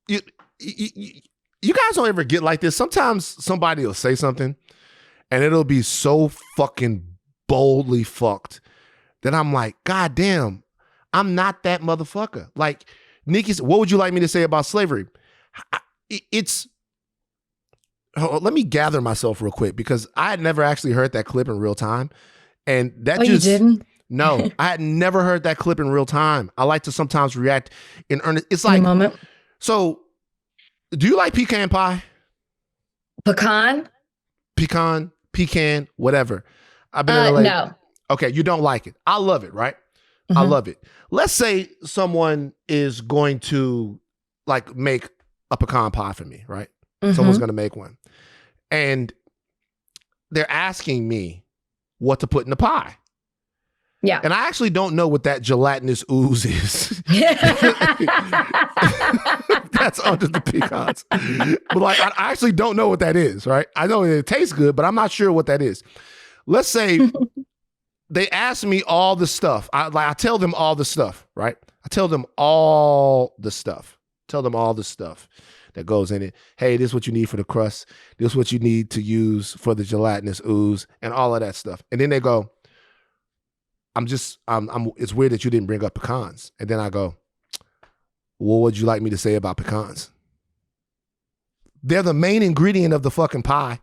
you guys don't ever get like this. Sometimes somebody will say something, and it'll be so fucking boldly fucked that I'm like, God damn, I'm not that motherfucker. Like Nikki said, what would you like me to say about slavery? Let me gather myself real quick because I had never actually heard that clip in real time. And that you didn't? No, I had never heard that clip in real time. I like to sometimes react in earnest. It's like, in a moment. So do you like pecan pie? Pecan, whatever. I've been no. Okay, you don't like it. I love it, right? Mm-hmm. I love it. Let's say someone is going to like make a pecan pie for me, right? Mm-hmm. Someone's going to make one. And they're asking me what to put in the pie. Yeah. And I actually don't know what that gelatinous ooze is. That's under the pecans. But like, I actually don't know what that is, right? I know it tastes good, but I'm not sure what that is. Let's say they ask me all the stuff. I tell them all the stuff, right? I tell them all the stuff. That goes in it. Hey, this is what you need for the crust. This is what you need to use for the gelatinous ooze and all of that stuff. And then they go, it's weird that you didn't bring up pecans. And then I go, what would you like me to say about pecans? They're the main ingredient of the fucking pie.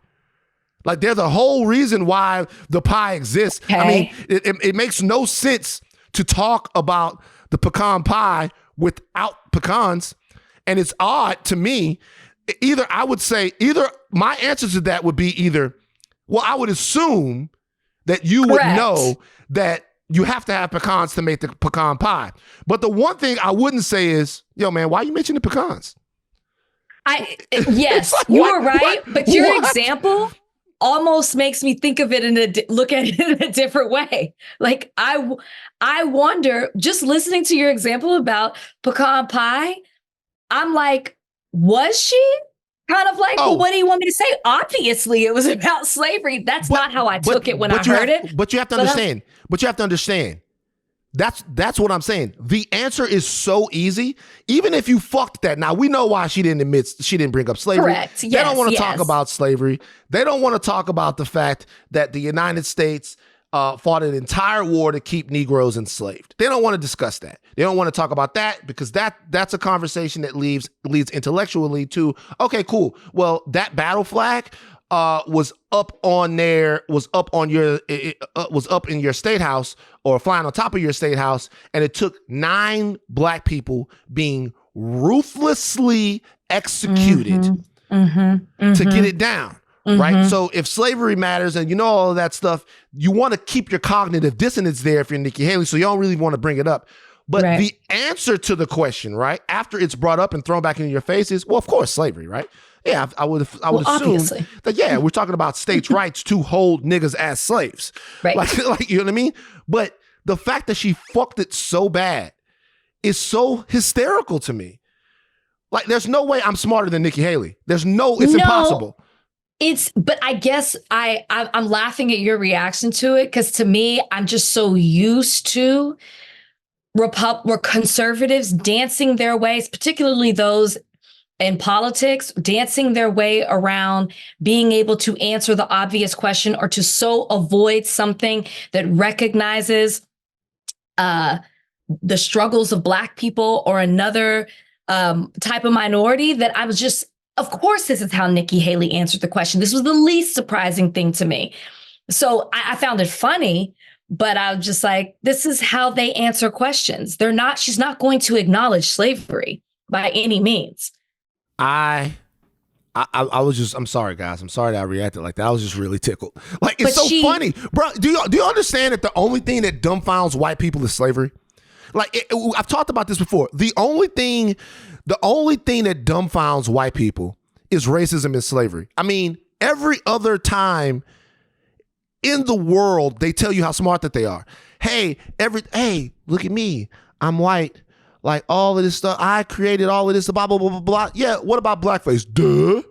Like they're the whole reason why the pie exists. Okay. I mean, it makes no sense to talk about the pecan pie without pecans. And it's odd to me. Either my answer to that would be I would assume that you would know that you have to have pecans to make the pecan pie. But the one thing I wouldn't say is, yo, man, why are you mentioning pecans? Yes, like, you are right. But your example almost makes me think of it look at it in a different way. Like I wonder, just listening to your example about pecan pie, I'm like, was she? Kind of like, well, what do you want me to say? Obviously, it was about slavery. That's not how I took it when I heard it. But you have to understand. But you have to understand. That's what I'm saying. The answer is so easy. Even if you fucked that. Now, we know why she didn't bring up slavery. Correct. They don't want to talk about slavery. They don't want to talk about the fact that the United States fought an entire war to keep Negroes enslaved. They don't want to discuss that. They don't want to talk about that because that's a conversation that leads intellectually to, okay, cool. Well, that battle flag was up in your state house or flying on top of your state house, and it took 9 black people being ruthlessly executed to get it down. Right. So if slavery matters and you know all of that stuff, you want to keep your cognitive dissonance there if you're Nikki Haley. So you don't really want to bring it up. But the answer to the question, right, after it's brought up and thrown back in your face is, well, of course, slavery, right? Yeah, I would assume obviously. that, we're talking about states' rights to hold niggas as slaves. Right. Like, you know what I mean? But the fact that she fucked it so bad is so hysterical to me. Like, there's no way I'm smarter than Nikki Haley. It's impossible. But I guess I'm laughing at your reaction to it because to me, I'm just so used to conservatives dancing their ways, particularly those in politics, dancing their way around being able to answer the obvious question or to so avoid something that recognizes the struggles of Black people or another type of minority that I was just, of course, this is how Nikki Haley answered the question. This was the least surprising thing to me. So I found it funny, but I was just like, this is how they answer questions. She's not going to acknowledge slavery by any means. I'm sorry, guys. I'm sorry that I reacted like that. I was just really tickled. Like, it's funny. Bro, do you understand that the only thing that dumbfounds white people is slavery? Like, I've talked about this before. The only thing that dumbfounds white people is racism and slavery. I mean, every other time in the world, they tell you how smart that they are. Hey, look at me. I'm white. Like all of this stuff. I created all of this, blah, blah, blah, blah, blah. Yeah, what about blackface? Duh.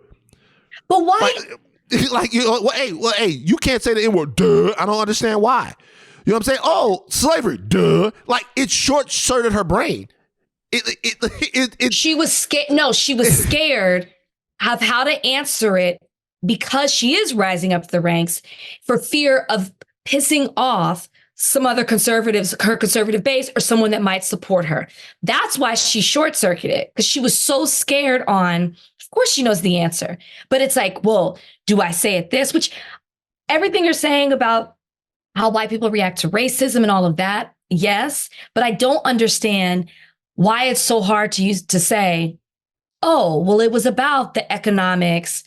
But why? Like you can't say the N-word. Duh. I don't understand why. You know what I'm saying? Oh, slavery. Duh. Like it short-circuited her brain. She was scared. No, she was scared of how to answer it because she is rising up the ranks for fear of pissing off some other conservatives, her conservative base, or someone that might support her. That's why she short-circuited, because she was so scared of course she knows the answer, but it's like, well, do I say it this? Which everything you're saying about how white people react to racism and all of that, yes, but I don't understand why it's so hard to say, oh, well, it was about the economics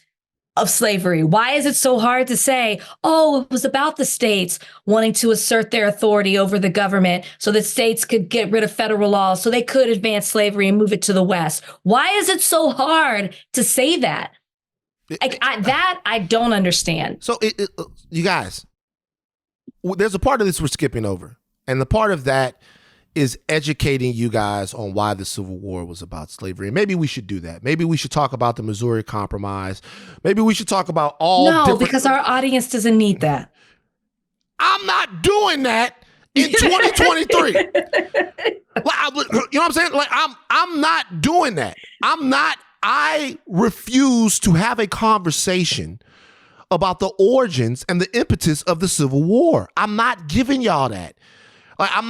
of slavery. Why is it so hard to say, oh, it was about the states wanting to assert their authority over the government so that states could get rid of federal laws so they could advance slavery and move it to the West? Why is it so hard to say that? I don't understand. So you guys, there's a part of this we're skipping over. And the part of that is educating you guys on why the Civil War was about slavery. And maybe we should do that. Maybe we should talk about the Missouri Compromise. Maybe we should talk about because our audience doesn't need that. I'm not doing that in 2023. You know what I'm saying? Like I'm not doing that. I refuse to have a conversation about the origins and the impetus of the Civil War. I'm not giving y'all that. Like I'm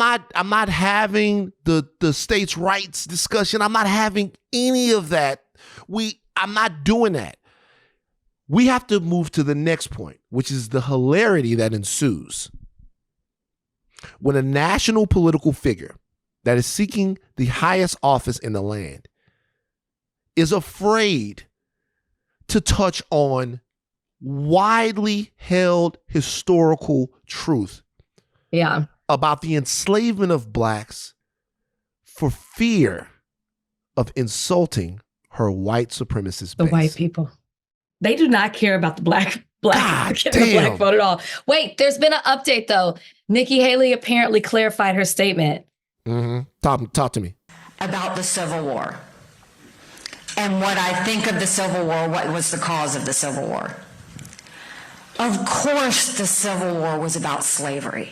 not having the states' rights discussion. I'm not having any of that. I'm not doing that. We have to move to the next point, which is the hilarity that ensues when a national political figure that is seeking the highest office in the land is afraid to touch on widely held historical truth. Yeah. About the enslavement of blacks for fear of insulting her white supremacist base. The white people. They do not care about the black vote at all. Wait, there's been an update though. Nikki Haley apparently clarified her statement. Mm-hmm. Talk to me. About the Civil War and what I think of the Civil War, what was the cause of the Civil War. Of course, the Civil War was about slavery.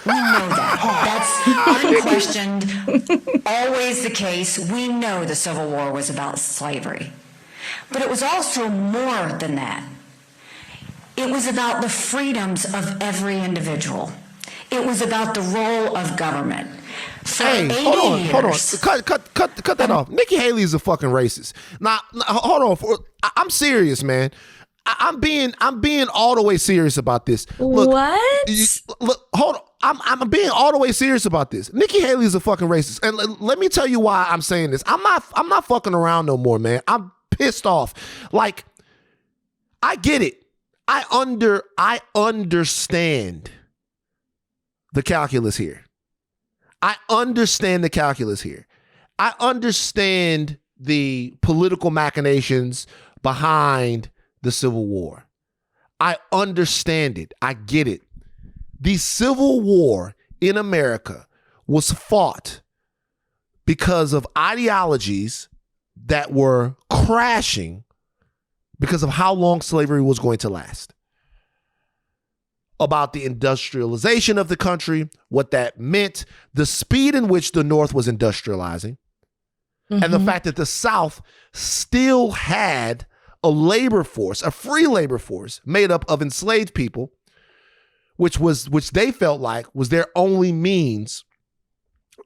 We know that. That's unquestioned, always the case. We know the Civil War was about slavery. But it was also more than that. It was about the freedoms of every individual. It was about the role of government. For hold on. Cut that off. Nikki Haley is a fucking racist. Now hold on. I'm serious, man. I'm being all the way serious about this. Look, what? Hold on. I'm being all the way serious about this. Nikki Haley is a fucking racist, and let me tell you why I'm saying this. I'm not fucking around no more, man. I'm pissed off. Like, I get it. I understand the calculus here. I understand the calculus here. I understand the political machinations behind the Civil War. I understand it. I get it. The Civil War in America was fought because of ideologies that were crashing because of how long slavery was going to last. About the industrialization of the country, what that meant, the speed in which the North was industrializing, and the fact that the South still had a labor force, a free labor force made up of enslaved people, which they felt like was their only means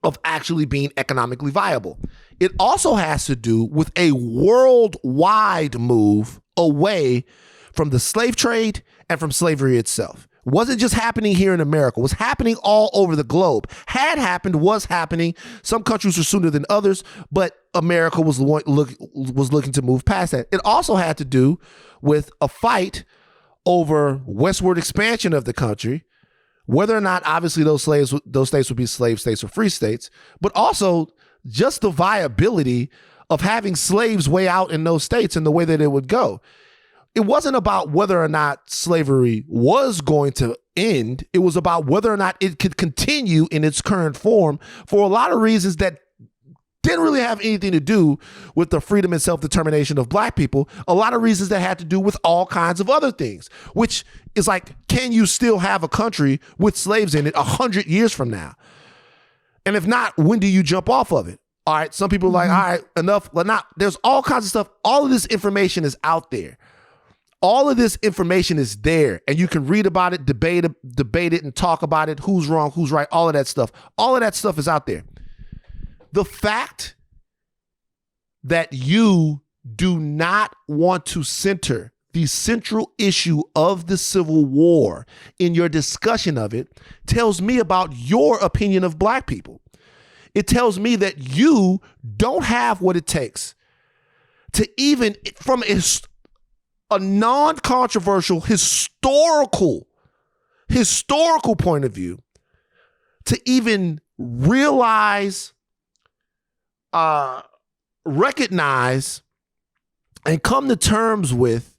of actually being economically viable. It also has to do with a worldwide move away from the slave trade and from slavery itself. It wasn't just happening here in America. It was happening all over the globe. Had happened, was happening. Some countries were sooner than others, but America was looking to move past that. It also had to do with a fight over westward expansion of the country, whether or not obviously those states would be slave states or free states, but also just the viability of having slaves way out in those states and the way that it would go. it wasn't about whether or not slavery was going to end. It was about whether or not it could continue in its current form for a lot of reasons that didn't really have anything to do with the freedom and self-determination of black people. A lot of reasons that had to do with all kinds of other things, which is like, can you still have a country with slaves in it 100 years from now? And if not, when do you jump off of it? All right, some people are like, all right, enough. There's all kinds of stuff. All of this information is out there. All of this information is there, and you can read about it, debate it, and talk about it. Who's wrong, who's right, all of that stuff. All of that stuff is out there. The fact that you do not want to center the central issue of the Civil War in your discussion of it tells me about your opinion of black people. It tells me that you don't have what it takes to even, from a non-controversial historical point of view, to even realize, recognize, and come to terms with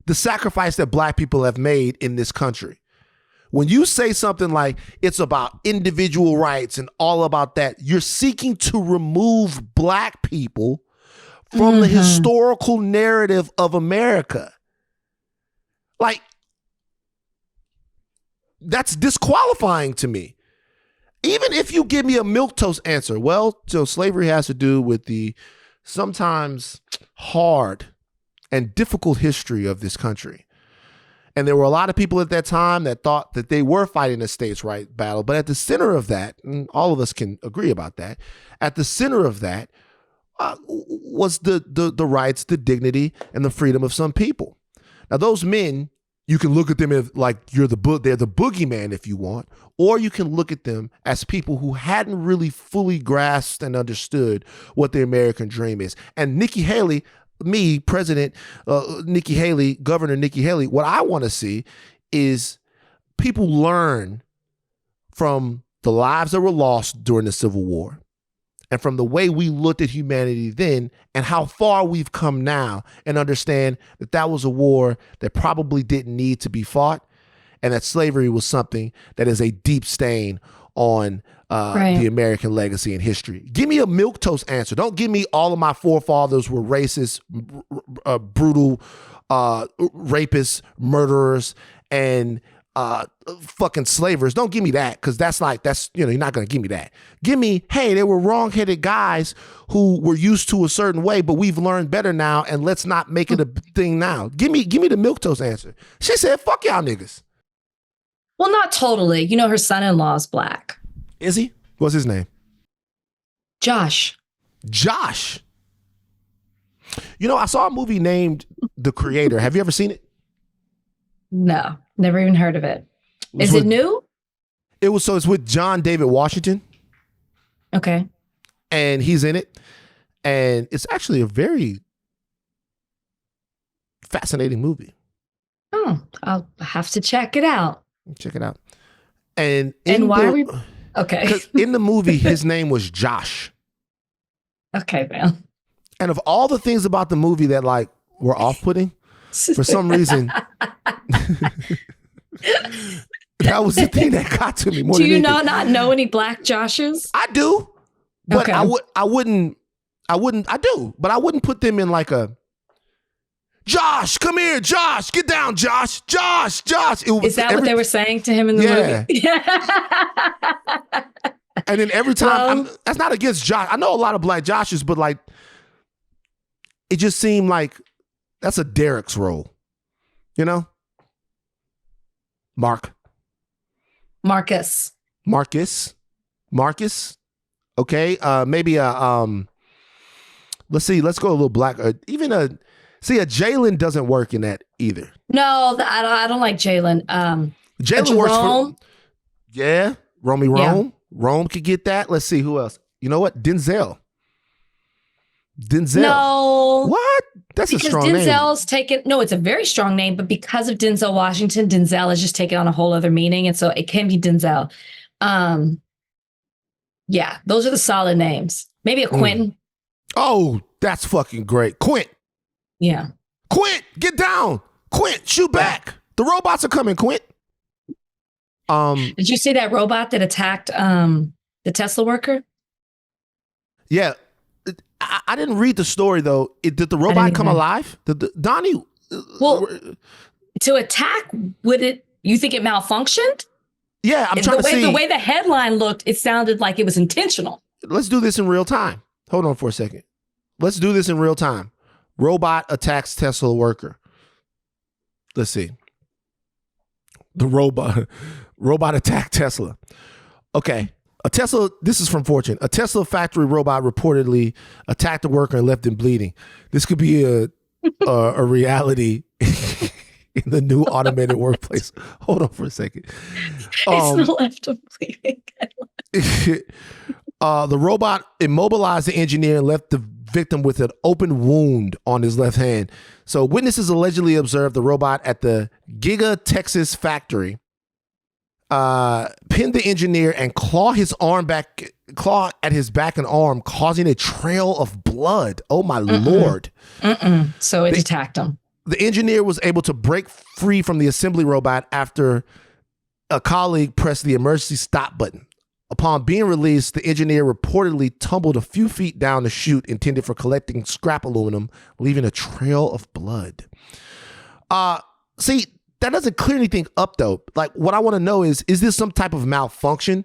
the sacrifice that black people have made in this country. When you say something like it's about individual rights and all about that, you're seeking to remove black people from the historical narrative of America. Like, that's disqualifying to me. Even if you give me a milquetoast answer, well, so slavery has to do with the sometimes hard and difficult history of this country. And there were a lot of people at that time that thought that they were fighting a states' right battle. But at the center of that, and all of us can agree about that, at the center of that was the rights, the dignity, and the freedom of some people. Now, those men, you can look at them as like they're the boogeyman if you want, or you can look at them as people who hadn't really fully grasped and understood what the American dream is. And Nikki Haley, Nikki Haley, Governor Nikki Haley, what I want to see is people learn from the lives that were lost during the Civil War and from the way we looked at humanity then and how far we've come now, and understand that that was a war that probably didn't need to be fought, and that slavery was something that is a deep stain on the American legacy and history. Give me a milquetoast answer. Don't give me all of my forefathers were racist, brutal, rapists, murderers, and fucking slavers. Don't give me that, because you're not going to give me that. Give me, hey, they were wrong-headed guys who were used to a certain way, but we've learned better now, and let's not make it a thing now. Give me the milquetoast answer. She said, fuck y'all niggas. Well, not totally. You know, her son-in-law is black. Is he? What's his name? Josh. You know, I saw a movie named The Creator. Have you ever seen it? No, never even heard of it. Is it new? It's with John David Washington. Okay. And he's in it. And it's actually a very fascinating movie. Oh, I'll have to check it out. Check it out. And why are we... Okay. Because in the movie, his name was Josh. Okay, man. And of all the things about the movie that like were off-putting, for some reason, that was the thing that got to me more than anything. Do you not know any black Joshes? I do. But okay. I wouldn't, but I wouldn't put them in like a, Josh, come here, Josh, get down, Josh. Is that what they were saying to him in the movie? And then every time, that's not against Josh. I know a lot of black Joshes, but like, it just seemed like that's a Derek's role, you know? Marcus. Okay, maybe let's see. Let's go a little black. A Jalen doesn't work in that either. No, I don't like Jalen. Jalen works for Romy Rome. Yeah. Rome could get that. Let's see who else. You know what? Denzel. No. What? That's a strong name. Denzel's taken. No, it's a very strong name, but because of Denzel Washington, Denzel has just taken on a whole other meaning, and so it can be Denzel. Yeah, those are the solid names. Maybe a Quentin. Oh, that's fucking great. Quint. Yeah. Quint, get down. Quint, shoot back. The robots are coming, Quint. Did you see that robot that attacked the Tesla worker? Yeah. I didn't read the story, though. Did the robot come alive? Donnie? Well, to attack, you think it malfunctioned? Yeah, I'm trying to see. The way the headline looked, it sounded like it was intentional. Let's do this in real time. Hold on for a second. Let's do this in real time. Robot attacks Tesla worker. Let's see. The robot attacked Tesla. Okay. This is from Fortune. A Tesla factory robot reportedly attacked a worker and left him bleeding. This could be a reality in the new automated workplace. Hold on for a second. It's left him bleeding. The robot immobilized the engineer and left the victim with an open wound on his left hand. So witnesses allegedly observed the robot at the Giga Texas factory pin the engineer and claw at his back and arm, causing a trail of blood. Oh my Lord. So it attacked him. The engineer was able to break free from the assembly robot after a colleague pressed the emergency stop button. Upon being released, the engineer reportedly tumbled a few feet down the chute intended for collecting scrap aluminum, leaving a trail of blood. See, that doesn't clear anything up, though. Like, what I want to know is this some type of malfunction?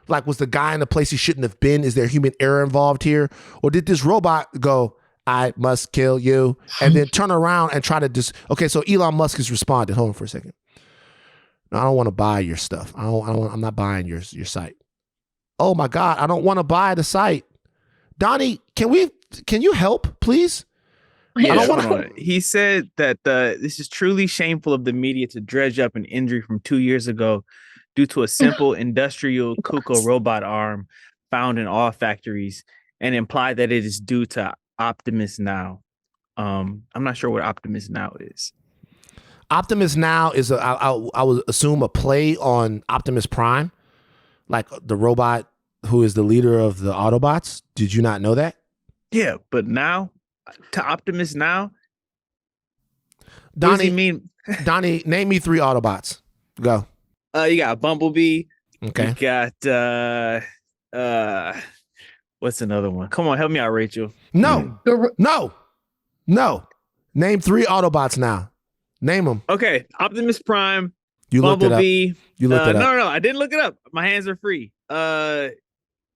Like, was the guy in a place he shouldn't have been? Is there human error involved here? Or did this robot go, I must kill you, and then turn around and try to okay, so Elon Musk has responded. Hold on for a second. No, I don't want to buy your stuff. I'm not buying your site. Oh my God, I don't want to buy the site. Donnie, can you help, please? Yeah, I don't want to. He said that this is truly shameful of the media to dredge up an injury from 2 years ago due to a simple industrial KUKA robot arm found in all factories and imply that it is due to Optimus Now. I'm not sure what Optimus Now is. Optimus Now is I would assume a play on Optimus Prime, like the robot who is the leader of the Autobots. Did you not know that? Yeah, but now to Optimus Now. Donnie, what does he mean? Donnie, name me 3 Autobots. Go. You got Bumblebee. Okay. You got what's another one? Come on, help me out, Rachel. No. Name 3 Autobots now. Name them. Okay, Optimus Prime. You Bumblebee. Looked it up. You looked it up. No, I didn't look it up. My hands are free. I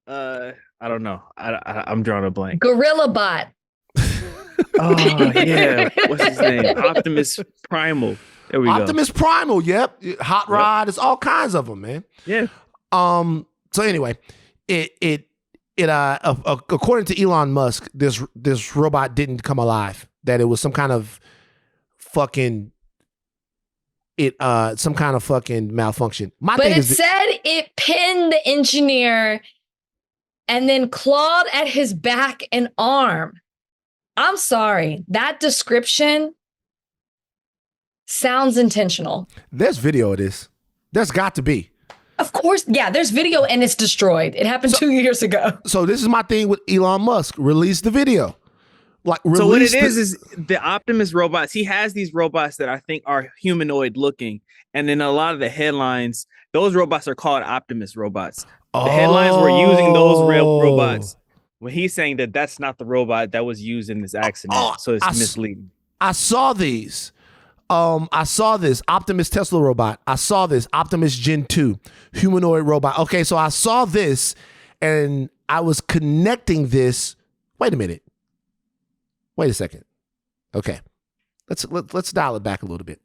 don't know. I'm drawing a blank. Gorilla Bot. Oh yeah, what's his name? Optimus Primal. There we go. Optimus Primal. Yep. Hot Rod. It's all kinds of them, man. Yeah. So anyway, it according to Elon Musk, this robot didn't come alive. That it was some kind of fucking malfunction. But it said it pinned the engineer and then clawed at his back and arm. I'm sorry. That description sounds intentional. There's video of this. There's got to be. Of course. Yeah, there's video and it's destroyed. It happened 2 years ago. So this is my thing with Elon Musk. Release the video. So what it is the Optimus robots. He has these robots that I think are humanoid looking. And in a lot of the headlines, those robots are called Optimus robots. The headlines were using those real robots. When he's saying that that's not the robot that was used in this accident. So it's misleading. I saw these. I saw this Optimus Tesla robot. I saw this Optimus Gen 2 humanoid robot. Okay, so I saw this and I was connecting this. Wait a minute. Wait a second. Okay. Let's dial it back a little bit.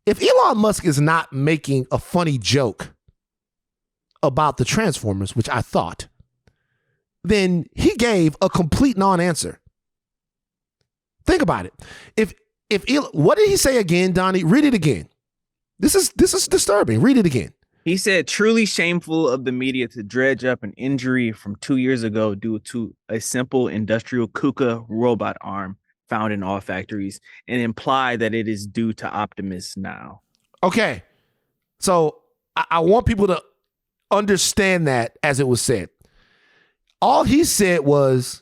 If Elon Musk is not making a funny joke about the Transformers, which I thought, then he gave a complete non-answer. Think about it. If Elon, what did he say again, Donnie? Read it again. This is disturbing. Read it again. He said, truly shameful of the media to dredge up an injury from 2 years ago due to a simple industrial KUKA robot arm found in all factories and imply that it is due to Optimus Now. Okay. So I want people to understand that as it was said. All he said was,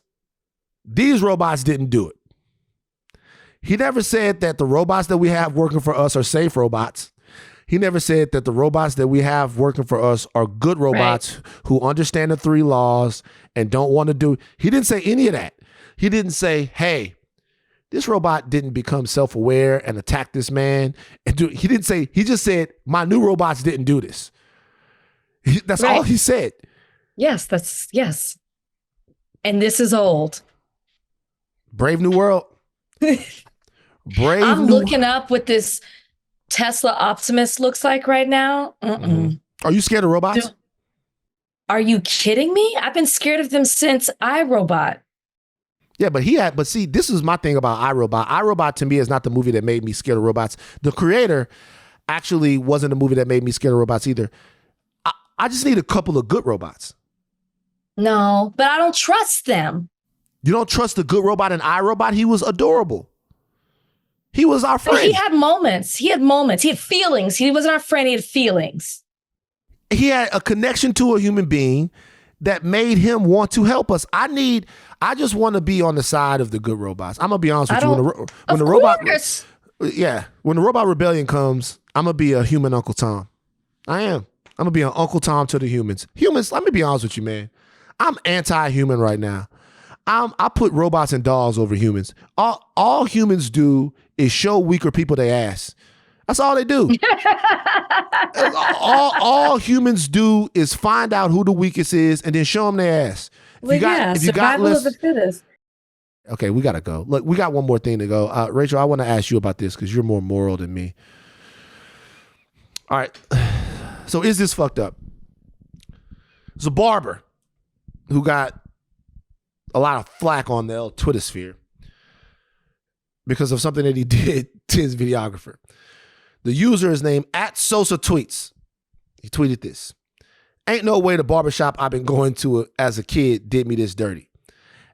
these robots didn't do it. He never said that the robots that we have working for us are safe robots. He never said that the robots that we have working for us are good robots who understand the 3 laws and don't want to do. He didn't say any of that. He didn't say, hey, this robot didn't become self-aware and attack this man. He didn't say, he just said, my new robots didn't do this. That's all he said. Yes, yes. And this is old. Brave New World. I'm looking up what this Tesla Optimus looks like right now. Are you scared of robots? Are you kidding me? I've been scared of them since iRobot. Yeah, but see, this is my thing about iRobot. iRobot to me is not the movie that made me scared of robots. The creator actually wasn't a movie that made me scared of robots either. I just need a couple of good robots. No, but I don't trust them. You don't trust the good robot in iRobot? He was adorable. He was our friend. But he had moments. He had feelings. He wasn't our friend. He had feelings. He had a connection to a human being that made him want to help us. I just want to be on the side of the good robots. I'm gonna be honest with you. When the robot rebellion comes, I'm gonna be a human Uncle Tom. I am. I'm gonna be an Uncle Tom to the humans. Humans, let me be honest with you, man. I'm anti-human right now. I put robots and dogs over humans. All humans do is show weaker people their ass. That's all they do. all humans do is find out who the weakest is and then show them their ass. Survival of the fittest. Okay, we gotta go. Look, we got one more thing to go. Rachel, I want to ask you about this because you're more moral than me. All right. So is this fucked up? It's a barber who got a lot of flack on the Twitter sphere because of something that he did to his videographer. The user is named @SosaTweets. He tweeted this. Ain't no way the barbershop I've been going to as a kid did me this dirty.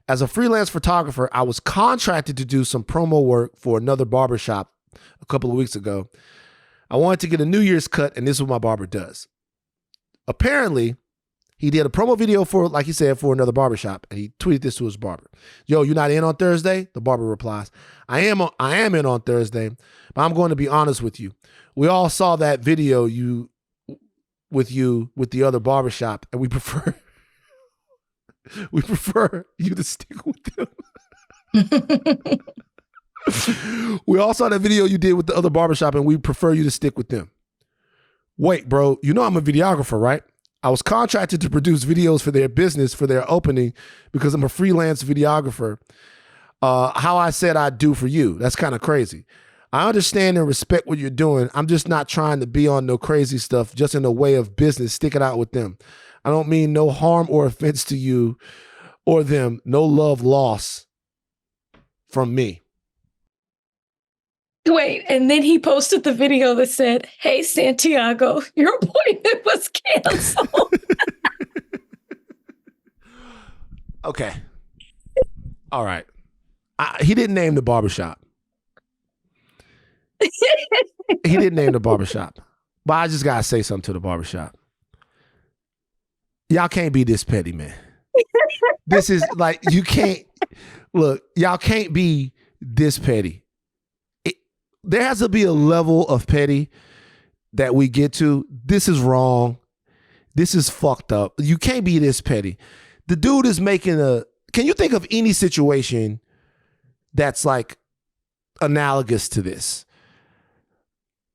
As a freelance photographer, I was contracted to do some promo work for another barbershop a couple of weeks ago. I wanted to get a New Year's cut, and this is what my barber does. Apparently, he did a promo video for, like he said, for another barbershop, and he tweeted this to his barber. Yo, you not in on Thursday? The barber replies, I am in on Thursday, but I'm going to be honest with you. We all saw that video with the other barbershop, and we prefer you to stick with them. We all saw that video you did with the other barbershop, and we prefer you to stick with them. Wait, bro, you know I'm a videographer, right? I was contracted to produce videos for their business, for their opening, because I'm a freelance videographer. How I said I'd do for you. That's kind of crazy. I understand and respect what you're doing. I'm just not trying to be on no crazy stuff, just in the way of business. Stick it out with them. I don't mean no harm or offense to you or them. No love lost from me. Wait, and then he posted the video that said, hey, Santiago, your appointment was canceled. Okay. All right. He didn't name the barbershop. He didn't name the barbershop. But I just got to say something to the barbershop. Y'all can't be this petty, man. This is like, you can't, look, y'all can't be this petty. There has to be a level of petty that we get to. This is wrong. This is fucked up. You can't be this petty. The dude is making can you think of any situation that's like analogous to this?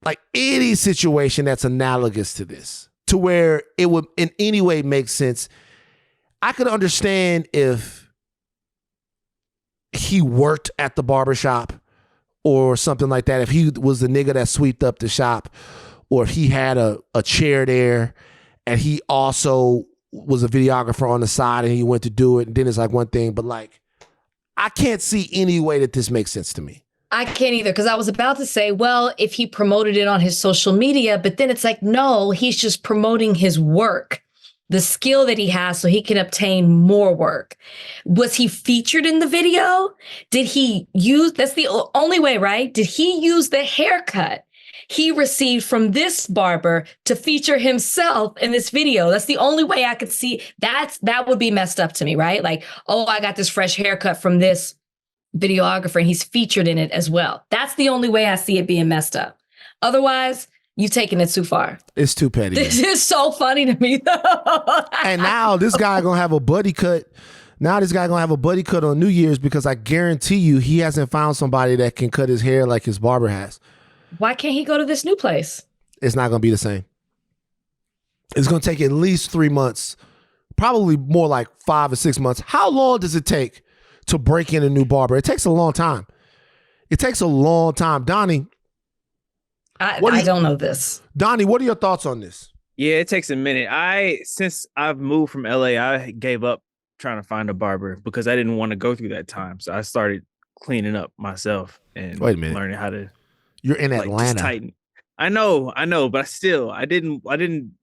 Like any situation that's analogous to this, to where it would in any way make sense. I could understand if he worked at the barbershop or something like that. If he was the nigga that sweeped up the shop, or if he had a chair there and he also was a videographer on the side and he went to do it, and then it's like one thing, but like, I can't see any way that this makes sense to me. I can't either, because I was about to say, well, if he promoted it on his social media, but then it's like, no, he's just promoting his work, the skill that he has so he can obtain more work. Was he featured in the video? Did he use, that's the only way, right? Did he use the haircut he received from this barber to feature himself in this video? That's the only way I could see. That would be messed up to me, right? Like, oh, I got this fresh haircut from this videographer, and he's featured in it as well. That's the only way I see it being messed up. Otherwise, you've taken it too far. It's too petty. This is so funny to me, though. And now this guy gonna have a buddy cut. Now this guy gonna have a buddy cut on New Year's because I guarantee you he hasn't found somebody that can cut his hair like his barber has. Why can't he go to this new place? It's not gonna be the same. It's gonna take at least 3 months, probably more like 5 or 6 months. How long does it take to break in a new barber? It takes a long time. It takes a long time. Donnie. I don't know this. Donnie, what are your thoughts on this? Yeah, it takes a minute. Since I've moved from LA, I gave up trying to find a barber because I didn't want to go through that time. So I started cleaning up myself and learning how to. You're in Atlanta. Just tighten. I know, but I didn't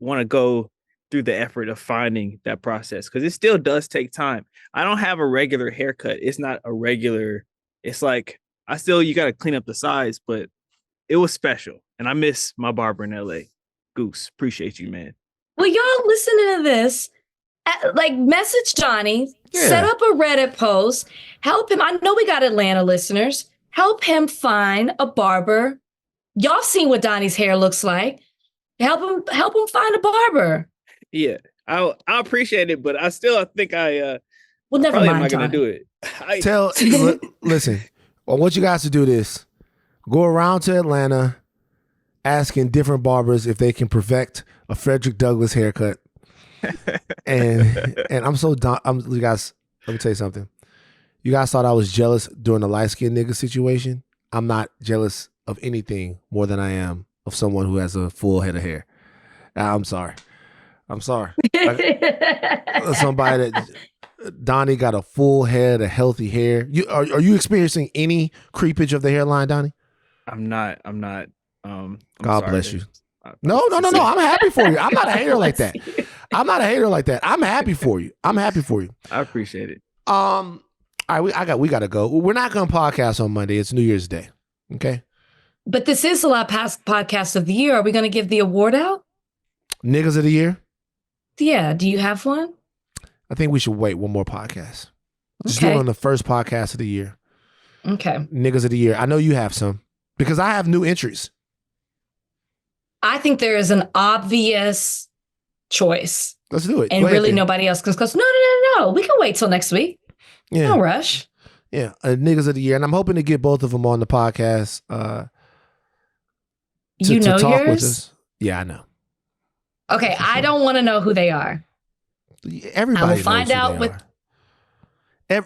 want to go through the effort of finding that process because it still does take time. I don't have a regular haircut. It's not a regular. It's like you got to clean up the sides, but it was special. And I miss my barber in LA. Goose, appreciate you, man. Well, y'all listening to this, message Johnny, set up a Reddit post, help him. I know we got Atlanta listeners. Help him find a barber. Y'all seen what Donnie's hair looks like. Help him find a barber. Yeah, I appreciate it, but I think I well, never mind. I'm not gonna do it. Listen. I want you guys to do this. Go around to Atlanta, asking different barbers if they can perfect a Frederick Douglass haircut. and I'm so done. You guys, let me tell you something. You guys thought I was jealous during the light-skinned nigga situation. I'm not jealous of anything more than I am of someone who has a full head of hair. I'm sorry. Somebody that Donnie got a full head of healthy hair. Are you experiencing any creepage of the hairline, Donnie? I'm not. God bless you. No. I'm happy for you. I'm not a hater like that. I'm happy for you. I appreciate it. All right, we gotta go. We're not gonna podcast on Monday. It's New Year's Day. Okay. But this is the last podcast of the year. Are we gonna give the award out? Niggas of the year? Yeah. Do you have one? I think we should wait one more podcast. Just do it on the first podcast of the year. Okay. Niggas of the year. I know you have some because I have new entries. I think there is an obvious choice. Let's do it. And really nobody else goes, no. We can wait till next week. Yeah. No rush. Yeah. Niggas of the year. And I'm hoping to get both of them on the podcast. To talk yours? With us. Yeah, I know. Okay. Sure. I don't want to know who they are. Everybody I will find out with.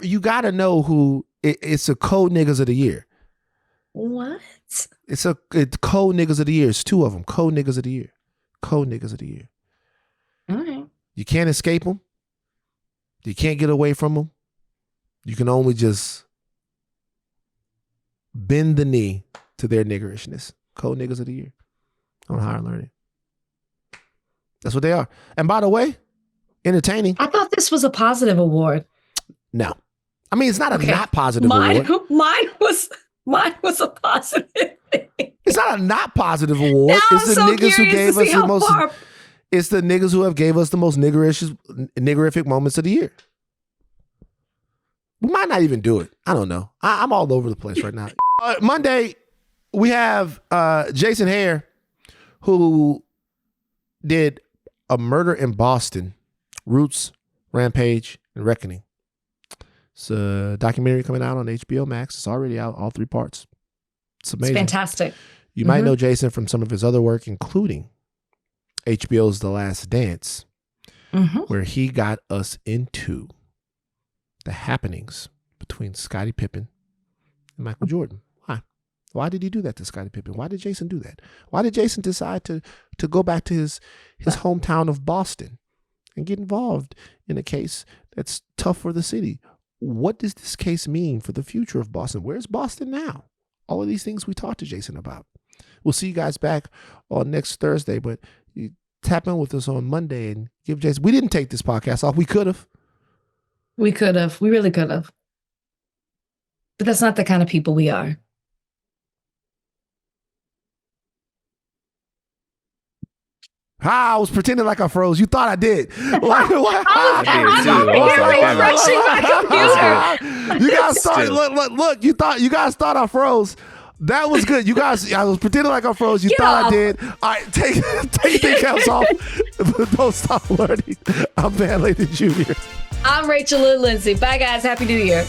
You got to know who. It's a code niggas of the year. What? It's code niggas of the year. It's two of them. Code niggas of the year. Code niggas of the year. All right. You can't escape them. You can't get away from them. You can only just bend the knee to their niggerishness. Code niggas of the year on Higher Learning. That's what they are. And by the way, entertaining. I thought this was a positive award. No. I mean, it's not a not positive award. Mine was a positive thing. It's not a not positive award. Now It's the niggas who gave us the most. Far. It's the niggas who have gave us the most niggerific moments of the year. We might not even do it. I don't know. I'm all over the place right now. Monday, we have Jason Hare, who did A Murder in Boston, Roots, Rampage, and Reckoning. It's a documentary coming out on HBO Max. It's already out, all 3 parts. It's amazing. It's fantastic. You might know Jason from some of his other work, including HBO's The Last Dance, where he got us into the happenings between Scottie Pippen and Michael Jordan. Why? Why did he do that to Scottie Pippen? Why did Jason do that? Why did Jason decide to go back to his hometown of Boston and get involved in a case that's tough for the city? What does this case mean for the future of Boston? Where's Boston now? All of these things we talked to Jason about. We'll see you guys back on next Thursday, but you tap in with us on Monday and give Jason. We didn't take this podcast off. We could have. We could have. We really could have. But that's not the kind of people we are. I was pretending like I froze. You thought I did. Like, I did too. You guys thought. Look. You guys thought I froze. That was good. You guys, I was pretending like I froze. You thought I did. All right, take the caps off. Don't stop learning. I'm Van Lathan Jr. I'm Rachel Lindsay. Bye, guys. Happy New Year.